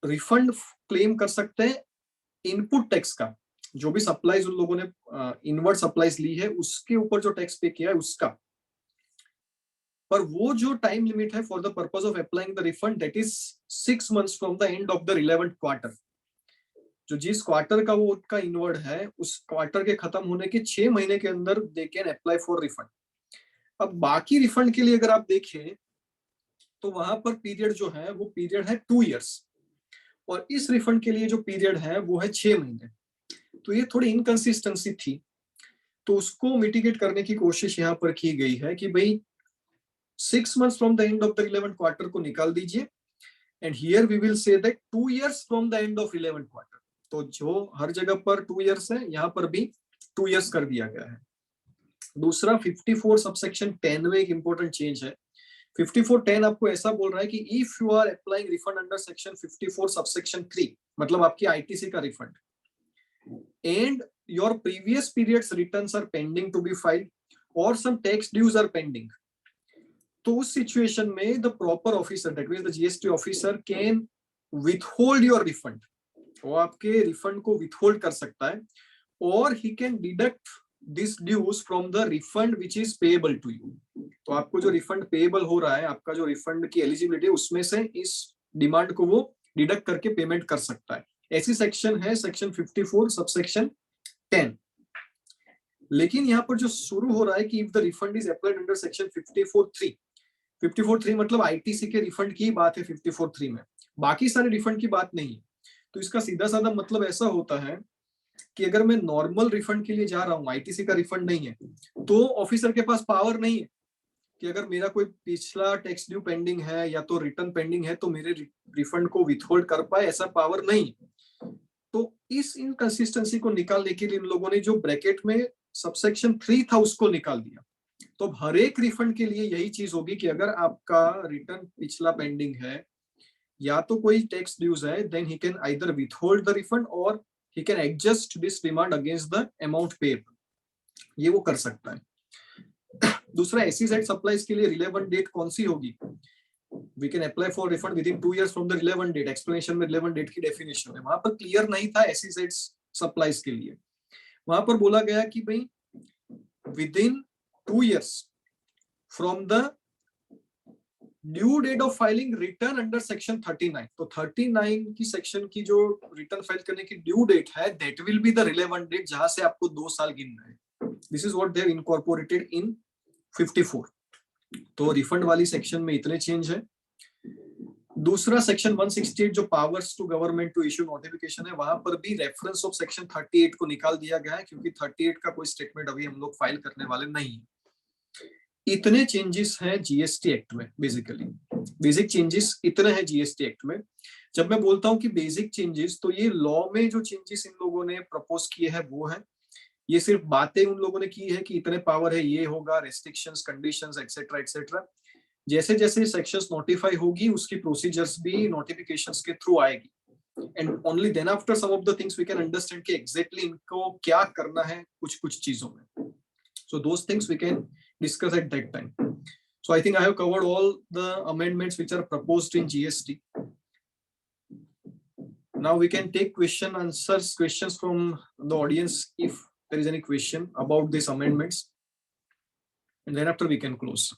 रिफंड क्लेम कर सकते हैं इनपुट टैक्स का, जो भी सप्लाईज उन लोगों ने इनवर्ड सप्लाईज ली है उसके ऊपर जो टैक्स पे किया है उसका। पर वो जो टाइम लिमिट है for the purpose of applying the refund, that is 6 months from the end of the 11th quarter. जो जिस क्वार्टर का वो उनका इनवर्ड है, उस क्वार्टर के खत्म होने के 6 महीने के अंदर they can apply for refund. अब बाकी रिफंड के लिए अगर आप देखें तो वहां पर पीरियड जो है वो पीरियड है 2 years, और इस रिफंड के लिए जो पीरियड है वो है 6 महीने। तो ये थोड़ी इनकंसिस्टेंसी थी, तो उसको मिटिगेट करने की कोशिश यहाँ पर की गई है कि भाई 6 months from the end of the 11th quarter को निकाल दीजिए, and here we will say that 2 years from the end of 11th quarter. तो जो हर जगह पर 2 years है, यहाँ पर भी 2 years कर दिया गया है। दूसरा 54 सबसेक्शन 10 में एक इंपॉर्टेंट चेंज है। 5410 आपको ऐसा बोल रहा है कि if you are applying refund under section 54 subsection 3, मतलब आपकी आईटीसी का refund, and your previous periods returns are pending to be filed और some tax dues are pending, तो उस सिचुएशन में the proper officer, that means the GST officer, can withhold your refund, वो आपके रिफंड को विथहोल्ड कर सकता है, और he can deduct this dues from the refund which is payable to you. तो आपको जो रिफंड पेएबल हो रहा है, आपका जो रिफंड की एलिजिबिलिटी है, उसमें से इस डिमांड को वो डिडक्ट करके पेमेंट कर सकता है। ऐसी सेक्शन है सेक्शन 54 सबसेक्शन 10। लेकिन यहाँ पर जो शुरू हो रहा है कि if the refund is applied under section 54(3), 54(3 मतलब आईटीसी के रिफंड की बात है 54(3 में, बाकी सारे रिफंड की बात नहीं। तो इसका सीधा साधा मतलब ऐसा होता है कि अगर मैं नॉर्मल रिफंड के लिए जा रहा हूँ, आईटीसी का रिफंड नहीं है, तो ऑफिसर के पास पावर नहीं है कि अगर मेरा कोई पिछला टैक्स ड्यू पेंडिंग है या तो रिटर्न पेंडिंग है तो मेरे रिफंड को विथहोल्ड कर पाए, ऐसा पावर नहीं। तो इस इनकंसिस्टेंसी को निकालने के लिए इन लोगों ने जो ब्रैकेट में सबसेक्शन 3 था उसको निकाल दिया। तो हर एक रिफंड के लिए यही चीज होगी कि अगर आपका रिटर्न पिछला पेंडिंग है या तो कोई टैक्स ड्यूज है, then he can either withhold the refund और he can adjust this demand against the amount payable, ये वो कर सकता है। दूसरा SEZ सप्लाईज के लिए रिलेवेंट डेट कौन सी होगी? We can apply for refund within 2 years from the relevant date। Explanation में relevant date की डेफिनेशन है, वहां पर क्लियर नहीं था SEZ सप्लाईज के लिए। वहां पर बोला गया कि भाई within 2 years from the due date of filing return under section 39। तो 39 की सेक्शन की जो रिटर्न फाइल करने की ड्यू डेट है, that will be the relevant date जहां से आपको 2 साल गिनना है। This is what they have incorporated in 54। तो रिफंड वाली सेक्शन में इतने चेंज है। दूसरा सेक्शन 168 जो powers to government to issue notification है, वहां पर भी रेफरेंस ऑफ सेक्शन 38 को निकाल दिया गया है, क्योंकि 38 का कोई स्टेटमेंट अभी हम लोग फाइल करने वाले नहीं है। इतने चेंजेस हैं जीएसटी एक्ट में। बेसिकली बेसिक चेंजेस इतने हैं जीएसटी एक्ट में। जब मैं बोलता हूं कि बेसिक चेंजेस, तो ये लॉ में जो चेंजेस इन लोगों ने प्रपोज किए हैं वो है। ये सिर्फ बातें उन लोगों ने की है कि इतने पावर है, ये होगा, रेस्ट्रिक्शंस, कंडीशंस, एक्सेट्रा एक्सेट्रा। जैसे जैसे सेक्शंस नोटिफाई होगी उसकी प्रोसीजर्स भी नोटिफिकेशंस के थ्रू आएगी, and only then after some of the things we can understand कि एग्जैक्टली इनको क्या करना है कुछ कुछ चीजों में। So those things we can discuss at that time. So I think I have covered all the amendments which are proposed in GST. Now we can take questions from the audience if there is any question about these amendments, and then after we can close.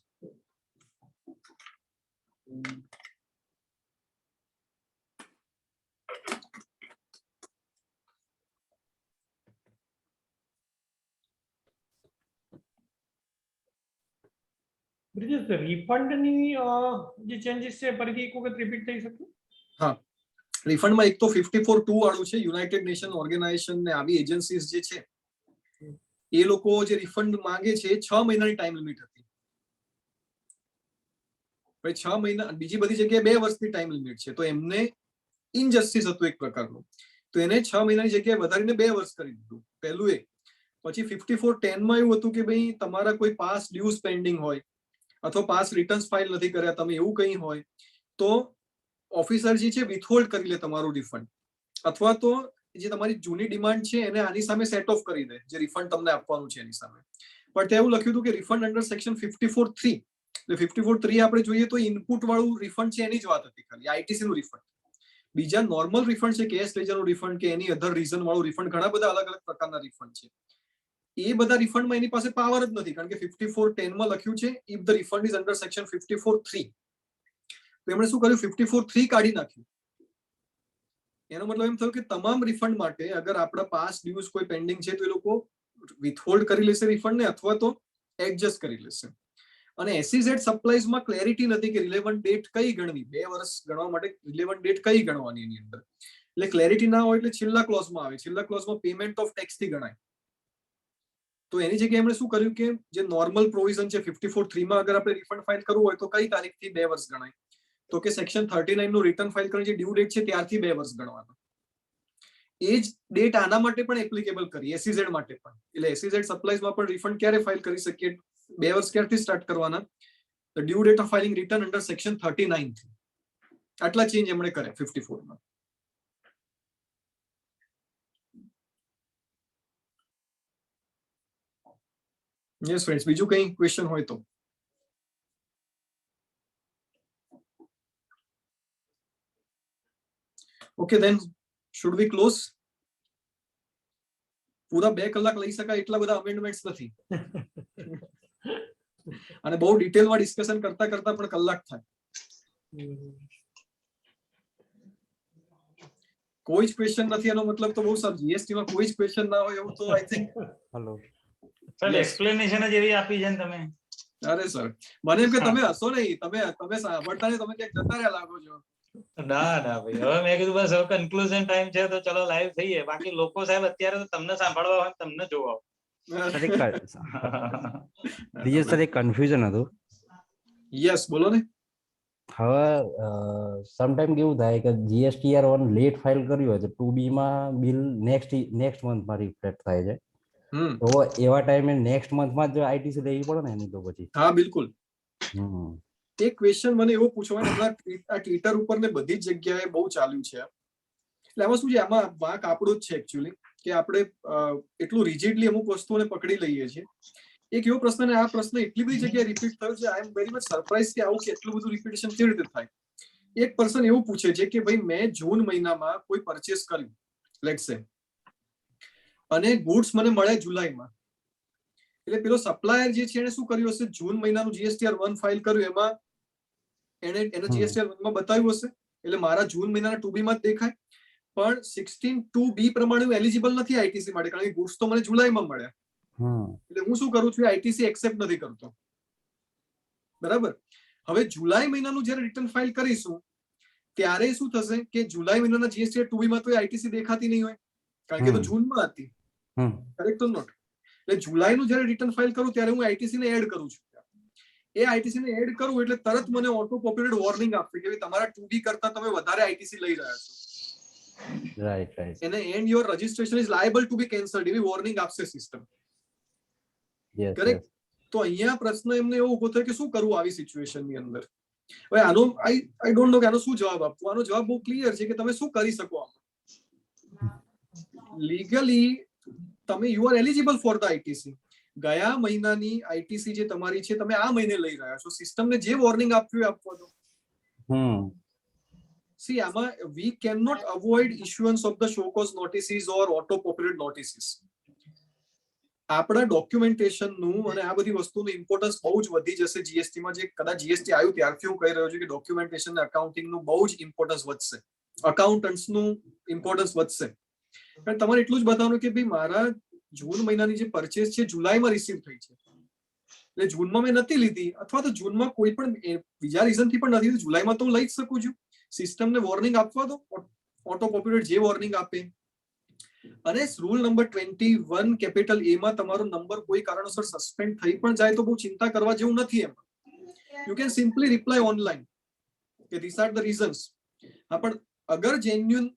Brijesh, રિફંડની જે ચેન્જીસ છે ફરીથી એક વખત રિપીટ થઈ શકે? હા, રિફંડમાં એક તો 54(2) વાળું છે, યુનાઇટેડ નેશન ઓર્ગેનાઇઝેશન ને આવી એજન્સીઝ જે છે એ લોકો જે રિફંડ માંગે છે 6 મહિનાની ટાઈમ લિમિટ હતી, ભાઈ 6 મહિના, બીજી બધી જગ્યાએ 2 વર્ષની ટાઈમ લિમિટ છે, તો એમને ઇનજસ્ટિસ હતું એક પ્રકારનું, તો એને 6 મહિનાની જગ્યાએ વધારીને 2 વર્ષ કરી દીધું, પહેલું એ। પછી 54(10) માં એવું હતું કે ભાઈ તમારા કોઈ પાસ ડ્યુઝ પેન્ડિંગ હોય અથવા પાસ રિટર્ન્સ ફાઇલ નથી કર્યા તમે, એવું કંઈ હોય તો ઓફિસર જે છે વિથહોલ્ડ કરી લે તમારું રિફંડ, અથવા તો જે તમારી જૂની ડિમાન્ડ છે એને આની સામે સેટ ઓફ કરી દે, જે રિફંડ તમને આપવાનું છે એની સામે। પણ ત્યાં એવું લખ્યું હતું કે રિફંડ અંડર સેક્શન 54(3), એટલે 54(3) આપણે જોઈએ તો ઇનપુટ વાળું રિફંડ છે એની જ વાત હતી, ખાલી આઈટીસી નું રિફંડ। બીજા નોર્મલ રિફંડ છે, કેશ લેજરનું રિફંડ કે એની અધર રીઝન વાળું રિફંડ, ઘણા બધા અલગ અલગ પ્રકારના રિફંડ છે, એ બધા રિફંડમાં એની પાસે પાવર જ નથી, કારણ કે 54(10) માં લખ્યું છે if the refund is under section 54(3). તો એમણે શું કર્યું, 54(3) કાઢી નાખ્યું। એનો મતલબ એમ થયું કે તમામ રિફંડ માટે અગર આપણા પાસ ડ્યુઝ કોઈ પેન્ડિંગ છે તો એ લોકો વિથહોલ્ડ કરી લેશે રિફંડને, અથવા તો એડજસ્ટ કરી લેશે। અને SEZ સપ્લાઈઝમાં ક્લેરિટી નથી કે રિલેવન્ટ ડેટ કઈ ગણવી, 2 વર્ષ ગણવા માટે રિલેવન્ટ ડેટ કઈ ગણવાની એની અંદર, એટલે ક્લેરિટી ના હોય એટલે છેલ્લા ક્લોઝમાં આવે, છેલ્લા ક્લોઝમાં પેમેન્ટ ઓફ ટેક્સ થી ગણાય। તો એની જગ્યાએ એમણે શું કર્યું કે જે નોર્મલ પ્રોવિઝન છે 54(3) માં અગર આપણે રિફંડ ફાઇલ કરવું હોય તો કઈ તારીખથી 2 વર્ષ ગણાય, તો કે સેક્શન 39 નું રિટર્ન ફાઇલ કરવાની જે ડ્યુ ડેટ છે ત્યારથી 2 વર્ષ ગણવાના। એ જ ડેટ આના માટે પણ એપ્લિકેબલ કરી, SEZ માટે પણ. એટલે SEZ સપ્લાયમાં પણ રિફંડ ક્યારે ફાઇલ કરી શકીએ? 2 વર્ષ ક્યારથી સ્ટાર્ટ કરવાના? The due date of filing return under section 39 થી. આટલા ચેન્જ એમણે કર્યા 54 માં. યસ ફ્રેન્ડ્સ, બીજું કઈ ક્વેશ્ચન હોય તો? Okay then, should we close? પૂરા 2 કલાક લઈ શકાય એટલા બધા અમેન્ડમેન્ટ્સ નથી, અને બહુ ડિટેલમાં ડિસ્કશન કરતા કરતા પણ કલાક થાય. કોઈ જ ક્વેશ્ચન નથી એનો મતલબ તો બહુ સારું. જીએસટી માં કોઈ જ ક્વેશ્ચન ના હોય એવું તો I think. Hello sir Yes. Explanation જ એવી આપી છે ને તમે. અરે સર, મને એમ કે તમે હસો નહીં, તમે સાંભળતા નહીં, તમે ક્યાંક જતા રહ્યા લાગો છો. ના ના ભાઈ, હવે મેં કીધું બસ હવે કન્ક્લુઝન ટાઈમ છે તો ચલો લાઈવ થઈએ. બાકી લોકો સાહેબ અત્યારે તો તમને સાંભળવા હોય, તમને જોવા બ્રિજેશ સર, એક કન્ફ્યુઝન હતું. યસ, બોલો ને. હવે સમટાઈમ કેવું થાય કે GSTR1 લેટ ફાઇલ કર્યું હોય તો 2B માં બિલ નેક્સ્ટ મંથમાં રિફ્લેક્ટ થાય છે. તો એવા ટાઈમે નેક્સ્ટ મંથમાં જ ITC લેવી પડે ને એની તો પછી? હા બિલકુલ. એક ક્વેશ્ચન મને એવો પૂછવાનો, હમણાં આ ટ્વિટર ઉપર ને બધી જ જગ્યાએ બહુ ચાલ્યું છે. એટલે આમાં શું છે, આમાં વાંક આપણો જ છે એકચ્યુઅલી, કે આપણે એટલું રિજિડલી અમુક વસ્તુઓને પકડી લઈએ છીએ. એક એવો પ્રશ્ન, ને આ પ્રશ્ન એટલી બધી જગ્યાએ રિપીટ થયો છે, આઈ એમ વેરી મચ સરપ્રાઇઝ કે આવું કેટલું બધું રિપીટેશન કેવી રીતે થાય. એક પર્સન એવું પૂછે છે કે ભાઈ મેં જૂન મહિનામાં કોઈ પરચેસ કર્યું, લેટ્સ સે, અને ગુડ્સ મને મળે જુલાઈમાં. એટલે પેલો સપ્લાયર જે છે એને શું કર્યું હશે, જૂન મહિનાનું GSTR1 ફાઇલ કર્યું, એમાં એને GSTR1 માં બતાવ્યું હશે, એટલે મારા જૂન મહિનાના 2B માં જ દેખાય. પણ 16(2)B પ્રમાણે હું એલિજિબલ નથી ITC માટે, કારણ કે ગુડ્સ તો મને જુલાઈમાં મળ્યા. એટલે હું શું કરું છું, ITC એક્સેપ્ટ નથી કરતો. બરાબર. હવે જુલાઈ મહિનાનું જયારે રિટર્ન ફાઇલ કરીશું ત્યારે શું થશે કે જુલાઈ મહિનાના GSTR2B માં તો ITC દેખાતી નહીં હોય, કારણ કે તો જૂનમાં હતી. Correct or not? એટલે જુલાઈનું જયારે રિટર્ન ફાઇલ કરું ત્યારે હું ITC ને એડ કરું છું. એ ITC ને એડ કરું એટલે તરત મને ઓટો પોપ્યુલેટ વોર્નિંગ આપશે કે તમારા 2B કરતા તમે વધારે ITC લઈ રહ્યા છો. રાઈટ. એને and your registration is liable to be cancelled એવી વોર્નિંગ આપશે સિસ્ટમ. કરેક્ટ. તો અહીંયા પ્રશ્ન એમને એવો ઉભો થાય કે શું કરવું આવી સિચ્યુએશનની અંદર. હવે આનો આઈ ડોન્ટ નો કે આનો શું જવાબ આપવો. આનો જવાબ બહુ ક્લિયર છે કે તમે શું કરી શકો. લીગલી તમે you are eligible for the ITC. ગયા મહિનાની ITC જે તમારી છે તમે આ મહિને લઈ રહ્યા છો. સિસ્ટમને જે વોર્નિંગ આપ્યું એ આપવા દો. See, આમાં we cannot avoid issuance of the show cause notices or auto populate notices. આપણા ડોક્યુમેન્ટેશન નું અને આ બધી વસ્તુનું ઇમ્પોર્ટન્સ બહુ જ વધી જશે GST માં. જે કદાચ GST આવ્યું ત્યારથી હું કહી રહ્યો છું કે ડોક્યુમેન્ટેશન અને અકાઉન્ટિંગ નું બહુ જ ઇમ્પોર્ટન્સ વધશે, અકાઉન્ટન્ટ્સ નું ઇમ્પોર્ટન્સ વધશે. પણ તમારે એટલું જ બતાવવાનું કે ભાઈ મારા જૂન મહિનાની જે પરચેસ છે જુલાઈમાં રિસીવ થઈ છે, એટલે જૂનમાં મેં નથી લીધી, અથવા તો જૂનમાં કોઈ પણ બીજા રીઝનથી પણ નથી, જુલાઈમાં તો હું લઈ જ શકું છું. સિસ્ટમને વોર્નિંગ આપવા દો, ઓટો પોપ્યુલેટ જે વોર્નિંગ આપે. અને રૂલ નંબર 21 કેપિટલ A માં તમારો નંબર કોઈ કારણોસર સસ્પેન્ડ થઈ પણ જાય તો બહુ ચિંતા કરવા જેવું નથી. એમાં you can simply reply online કે ધીસ આર ધ રીઝન્સ. હા, પણ અગર જેન્યુઅન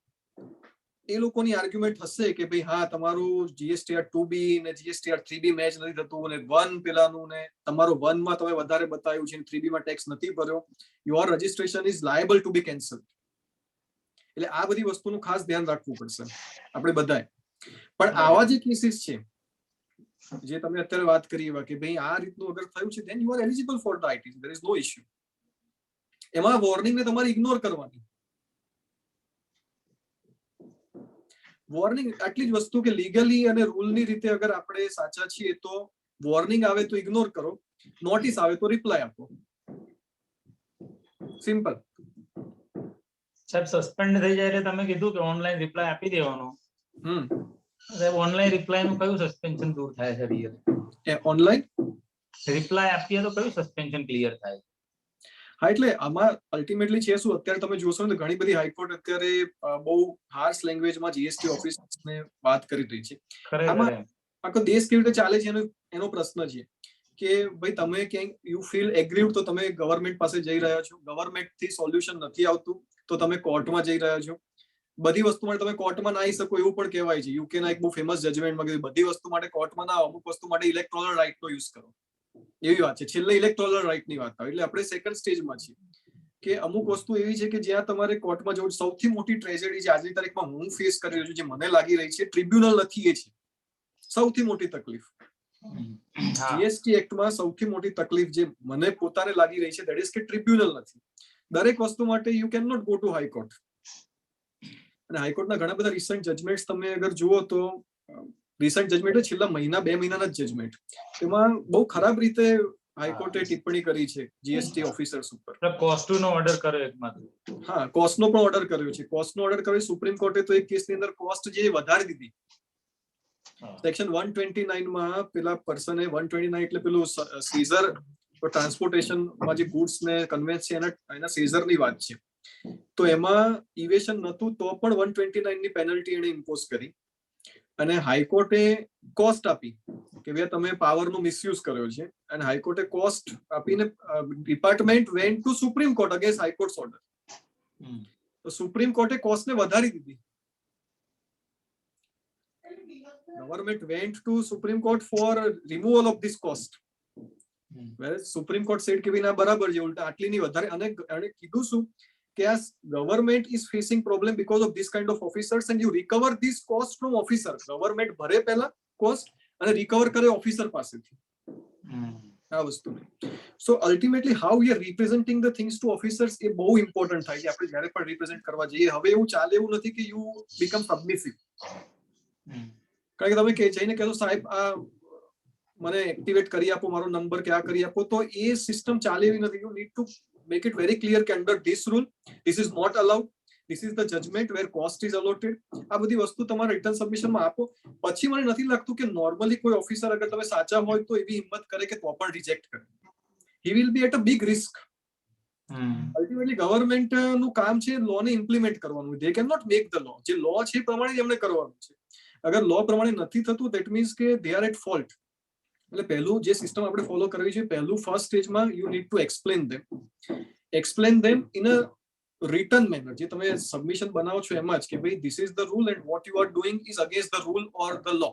એ લોકોની આર્ગ્યુમેન્ટ હશે કે ભાઈ હા તમારું GSTR2B ને GSTR3B મેચ નથી થતું, અને 1 પેલાનું ને તમારો 1 માં તમે વધારે બતાવ્યું છે, 3B માં ટેક્સ નથી ભર્યો, your registration is liable to be cancelled. એટલે આ બધી વસ્તુનું ખાસ ધ્યાન રાખવું પડશે આપણે બધાએ. પણ આવા જે કેસીસ છે જે તમે અત્યારે વાત કરી એવા કે ભાઈ આ રીતનું અગર થયું છે, then you are eligible for the ITC, there is no issue. એમાં વોર્નિંગ ને તમારે ઇગ્નોર કરવાની. વોર્નિંગ આટલી જ વસ્તુ કે લીગલી અને રૂલની રીતે અગર આપણે સાચા છીએ તો વોર્નિંગ આવે તો ઇગ્નોર કરો, નોટિસ આવે તો રિપ્લાય આપો. સિમ્પલ. સાહેબ સસ્પેન્ડ થઈ જાય એટલે તમે કીધું કે ઓનલાઈન રિપ્લાય આપી દેવાનો. સાહેબ ઓનલાઈન રિપ્લાય નું કયું સસ્પેન્શન દૂર થાય છે? ઓનલાઈન રિપ્લાય આપીએ તો કયું સસ્પેન્શન ક્લિયર થાય? હા, એટલે આમાં અલ્ટિમેટલી છે શું, અત્યારે તમે જોશો ને ઘણી બધી હાઈકોર્ટ અત્યારે બહુ હાર્શ લેંગ્વેજમાં GST ઓફિસને વાત કરી રહી છે. આમાં આખો દેશ કેવી રીતે ચાલે છે એનો પ્રશ્ન છે કે ભાઈ તમે ક્યાંક યુ ફીલ એગ્રીવડ તો તમે ગવર્મેન્ટ પાસે જઈ રહ્યા છો, ગવર્મેન્ટ થી સોલ્યુશન નથી આવતું તો તમે કોર્ટમાં જઈ રહ્યા છો. બધી વસ્તુ માટે તમે કોર્ટમાં ના આવી શકો એવું પણ કહેવાય છે. યુકે ના એક બહુ ફેમસ જજમેન્ટમાં કીધું બધી વસ્તુ માટે કોર્ટમાં ના આવો, અમુક વસ્તુ માટે ઇલેક્ટોરલ રાઇટ નો યુઝ કરો. એવી વાત છે. છેલ્લે ઇલેક્ટોરલ રાઇટ ની વાત આવે એટલે આપણે સેકન્ડ સ્ટેજમાં છીએ કે અમુક વસ્તુ એવી છે કે જ્યાં તમારે કોર્ટમાં જવું. સૌથી મોટી ટ્રેજેડી જે આજની તારીખમાં હું ફેસ કરી રહ્યો છું, જે મને લાગી રહી છે, ટ્રિબ્યુનલ નથી. એ છે સૌથી મોટી તકલીફ. જીએસટી એક્ટમાં સૌથી મોટી તકલીફ જે મને પોતાને લાગી રહી છે દેટ ઇઝ કે ટ્રિબ્યુનલ નથી. દરેક વસ્તુ માટે you can not go to high court. અને હાઈકોર્ટના ઘણા બધા રિસન્ટ જજમેન્ટ તમે અગર જુઓ તો રિસન્ટ જજમેન્ટ છેલ્લા મહિના 2 મહિનાના જ જજમેન્ટ, એમાં બહુ ખરાબ રીતે હાઈકોર્ટે ટિપ્પણી કરી છે જીએસટી ઓફિસર્સ ઉપર. કોસ્ટનો ઓર્ડર કર્યો એકમાં. હા, કોસ્ટનો પણ ઓર્ડર કર્યો છે. કોસ્ટનો ઓર્ડર કર્યો સુપ્રીમ કોર્ટે તો એક કેસની અંદર કોસ્ટ જે વધારી દીધી. સેક્શન 129 માં પેલા પર્સને 129 એટલે પેલું સીઝર ટ્રાન્સપોર્ટેશનમાં જે ગુડ્સ ને કન્વેન્સ છે એના સીઝરની વાત છે. તો એમાં ઇવેશન નતું તો પણ 129 ની પેનલ્ટી એને ઇમ્પોઝ કરી અને હાઈકોર્ટે કોસ્ટ આપી કે ભાઈ તમે પાવરનો મિસયુઝ કર્યો છે. અને હાઈકોર્ટે કોસ્ટ આપીને department went to supreme court against high court order. તો સુપ્રીમ કોર્ટે કોસ્ટને વધારી દીધી. Government went to supreme court for removal of this cost. Supreme court said કે ભાઈ ના બરાબર છે, ઉલટા આટલી ની વધારે. અને એને કીધું શું કે આ government is facing problem because of this kind of officers and you recover this cost from officer. Government ભરે પહેલા કોસ્ટ અને રિકવર કરે ઓફિસર પાસેથી આ વસ્તુ. So ultimately how we are representing the things to officers એ બહુ ઇમ્પોર્ટન્ટ થાય છે આપણે જ્યારે પણ રિપ્રેઝેન્ટ કરવા જઈએ. હવે એવું ચાલે એવું નથી કે યુ બીકમ સબમિસિવ. કારણ કે તમે જઈને કહેશો સાહેબ આ મને એક્ટિવેટ કરી આપો, મારો નંબર કે આ કરી આપો, તો એ સિસ્ટમ ચાલે એવી નથી. You need to make it very clear કે under this rule this is not allowed, this is the judgement where cost is allotted. આ બધી વસ્તુ તમારા રિટર્ન સબમિશનમાં આપો. પછી મને નથી લાગતું કે નોર્મલી કોઈ ઓફિસર અગર તમે સાચા હોય તો એવી હિંમત કરે કે તો પણ રિજેક્ટ કરે. He will be at a big risk. Ultimately government નું કામ છે લો ને ઇમ્પ્લિમેન્ટ કરવાનું. દે કેન નોટ મેક ધ લો. જે લો છે એ પ્રમાણે જ એમણે કરવાનું છે. અગર લો પ્રમાણે નથી થતું દેટ મીન્સ કે દે આર એટ ફોલ્ટ. એટલે પહેલું જે સિસ્ટમ આપણે ફોલો કરવી છે, પહેલું ફર્સ્ટ સ્ટેજમાં you need to explain them in a return manner. જે તમે સબમિશન બનાવો છો એમાં જ કે ભાઈ this is the rule and what you are doing is against the rule or the law.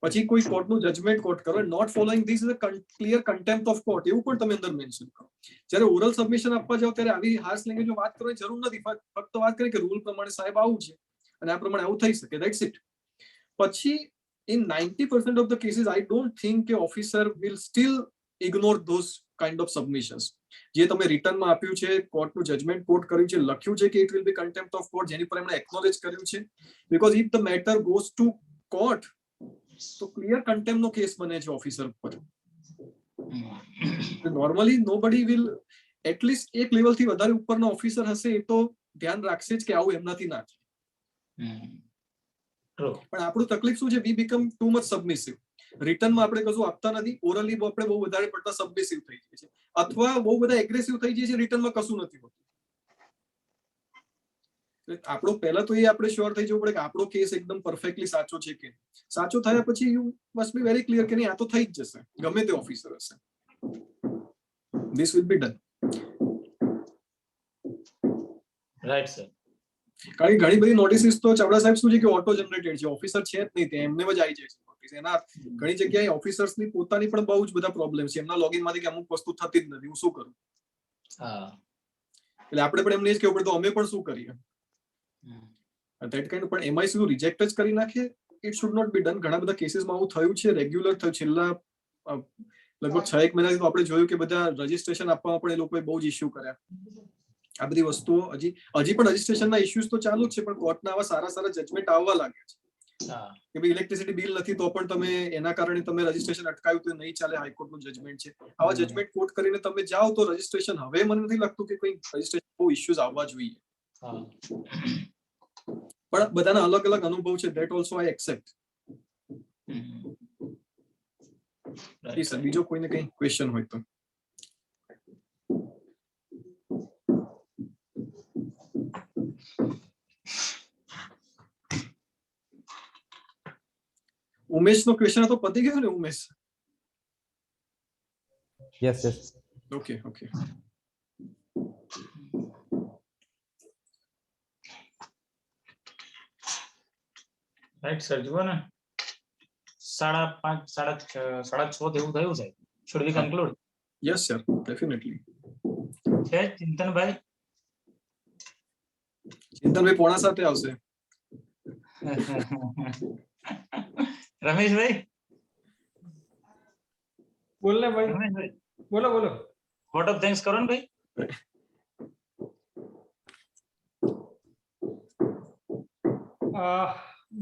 પછી કોઈ કોર્ટનું જજમેન્ટ કોર્ટ કરો, not following this is a clear contempt of court એવું પણ તમે અંદર મેન્શન કરો. જ્યારે ઓરલ સબમિશન આપવા જાવ ત્યારે આવી હાર્શ લેંગ્વેજમાં વાત કરવાની જરૂર નથી. ફક્ત વાત કરી કે રૂલ પ્રમાણે સાહેબ આવું છે અને આ પ્રમાણે આવું થઈ શકે, ધેટ્સ ઇટ. પછી in 90% of the cases I don't think કે officer will still ignore those kind of submissions. જે તમે રિટર્નમાં આપ્યું છે, કોર્ટનું જજમેન્ટ કોર્ટ કર્યું છે, લખ્યું છે કે it will be contempt of court, જેની પર એમણે એક્નોલેજ કર્યું છે. Because if the matter goes to court તો ક્લિયર કન્ટેમ્પ્ટનો કેસ બને છે ઓફિસર પર. નોર્મલી નોબડી વિલ એટલીસ્ટ એક લેવલથી વધારે ઉપરના ઓફિસર હશે એ તો ધ્યાન રાખશે જ કે આવું એમનાથી ના થાય. પણ આપણું તકલીફ શું છે, વી બીકમ ટુ મચ સબમિસિવ. રિટર્નમાં આપણે કશું આપતા નથી, ઓરલી આપણે બહુ વધારે પડતા સબમિસિવ થઈ જઈએ છીએ અથવા બહુ બધા એગ્રેસિવ થઈ જઈએ છીએ, રિટર્નમાં કશું નથી હોતું. આપણો પહેલા તો એ આપણે શ્યોર થઈ જવું પડે કે આપણો કેસ એકદમ પરફેક્ટલી સાચો છે કે સાચો થયા પછી you must be very clear કે નહીં આ તો થઈ જ જશે ગમે તે ઓફિસર હશે. This will be done. Right sir. કારણ કે ઘણી બધી નોટિસીસ તો ચાવડા સાહેબ શું છે કે ઓટો જનરેટેડ છે, ઓફિસર છે જ નહીં, એમને જ આવી જાય છે નોટિસ. એના ઘણી જગ્યાએ ઓફિસર્સની પોતાની પણ બહુ જ બધા પ્રોબ્લેમ છે એમના લોગિનમાંથી કે અમુક વસ્તુ થતી જ નથી, હું શું કરું. એટલે આપણે પણ એમને જ કહેવું પડે તો અમે પણ શું કરીએ. That kind. પણ એમાં શું રિજેક્ટ જ કરી નાખે, it should not be done. ઘણા બધા કેસીસમાં આવું થયું છે, રેગ્યુલર થયું. છેલ્લા લગભગ 6-1 મહિનાથી તો આપણે જોયું કે બધા રજીસ્ટ્રેશન આપવામાં પણ એ લોકોએ બહુ જ ઇસ્યુ કર્યા. આ બધી વસ્તુઓ હજી પણ રજીસ્ટ્રેશનના ઇશ્યુઝ તો ચાલુ જ છે, પણ કોર્ટના આવા સારા જજમેન્ટ આવવા લાગ્યા છે કે ભાઈ ઇલેક્ટ્રિસિટી બિલ નથી તો પણ તમે એના કારણે તમે રજીસ્ટ્રેશન અટકાવ્યું તો નહીં ચાલે, હાઈકોર્ટનું જજમેન્ટ છે. આવા જજમેન્ટ કોર્ટ કરીને તમે જાઓ તો રજીસ્ટ્રેશન હવે મને નથી લાગતું કે કોઈ રજીસ્ટ્રેશન બહુ ઇશ્યુઝ આવવા જોઈએ. પણ બધાના અલગ અલગ અનુભવ છે, that also I accept. Sir બીજો કોઈને કઈ ક્વેશ્ચન હોય તો. ઉમેશ નો ક્વેશ્ચન હતો, પતી ગયો ને Umesh? Yes yes. Okay. Right sir, જુઓ ને 5:30 6:30 જેવું થયું છે. Should we conclude? Yes, sir. Definitely. છે ચિંતનભાઈ? ચિંતનભાઈ 6:45 આવશે. રમેશભાઈ, બોલ ને ભાઈ, રમેશભાઈ બોલો બોલો. વોટ ઓફ થેન્ક્સ કરો ને ભાઈ.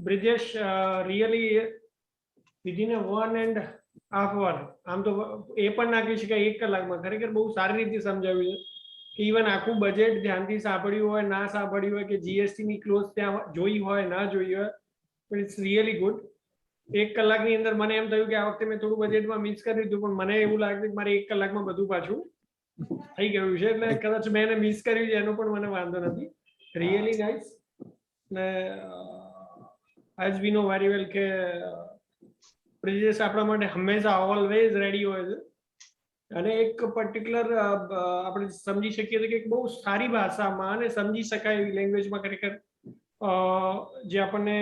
Brijesh, really within a 1.5 hour, આમ તો એ પણ નાખી શકાય 1 કલાકમાં. ખરેખર બહુ સારી રીતે સમજાવ્યું છે કે ઇવન આખું બજેટ ધ્યાનથી સાંભળ્યું હોય, ના સાંભળ્યું હોય, કે જીએસટી ની ક્લોઝ ત્યાં જોઈ હોય, ના જોઈ હોય, પણ ઇટ્સ રિયલી ગુડ. 1 કલાકની અંદર મને એમ થયું કે આ વખતે મેં થોડું બજેટમાં મિસ કરી દીધું, પણ મને એવું લાગે કે મારે 1 કલાકમાં બધું પાછું થઈ ગયું છે. એટલે કદાચ મેં એને મિસ કર્યું છે એનો પણ મને વાંધો નથી. Really nice. ને as we know very well કે બ્રિજેશ આપણા માટે હંમેશા ઓલવેઝ રેડી હોય છે. અને એક પર્ટિક્યુલર આપણે સમજી શકીએ છીએ કે બહુ સારી ભાષામાં અને સમજી શકાય એવી લેંગ્વેજમાં ખરેખર જે આપણને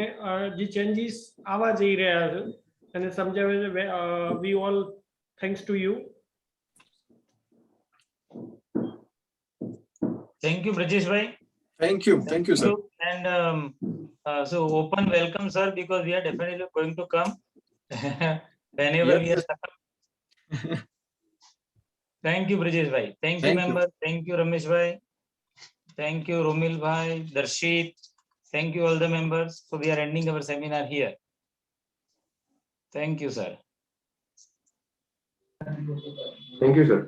જે ચેન્જીસ આવવા જઈ રહ્યા છે અને સમજાવે છે. We all thanks to you. Thank you Brijeshbhai. Thank you, sir. And so open welcome, sir, because we are definitely going to come whenever Yes, we are stuck. Thank you, Brijesh bhai. Thank you, Thank you. member. Thank you, Ramesh bhai. Thank you, Romil bhai, Darshit. Thank you, all the members. So we are ending our seminar here. Thank you, sir. Thank you, sir.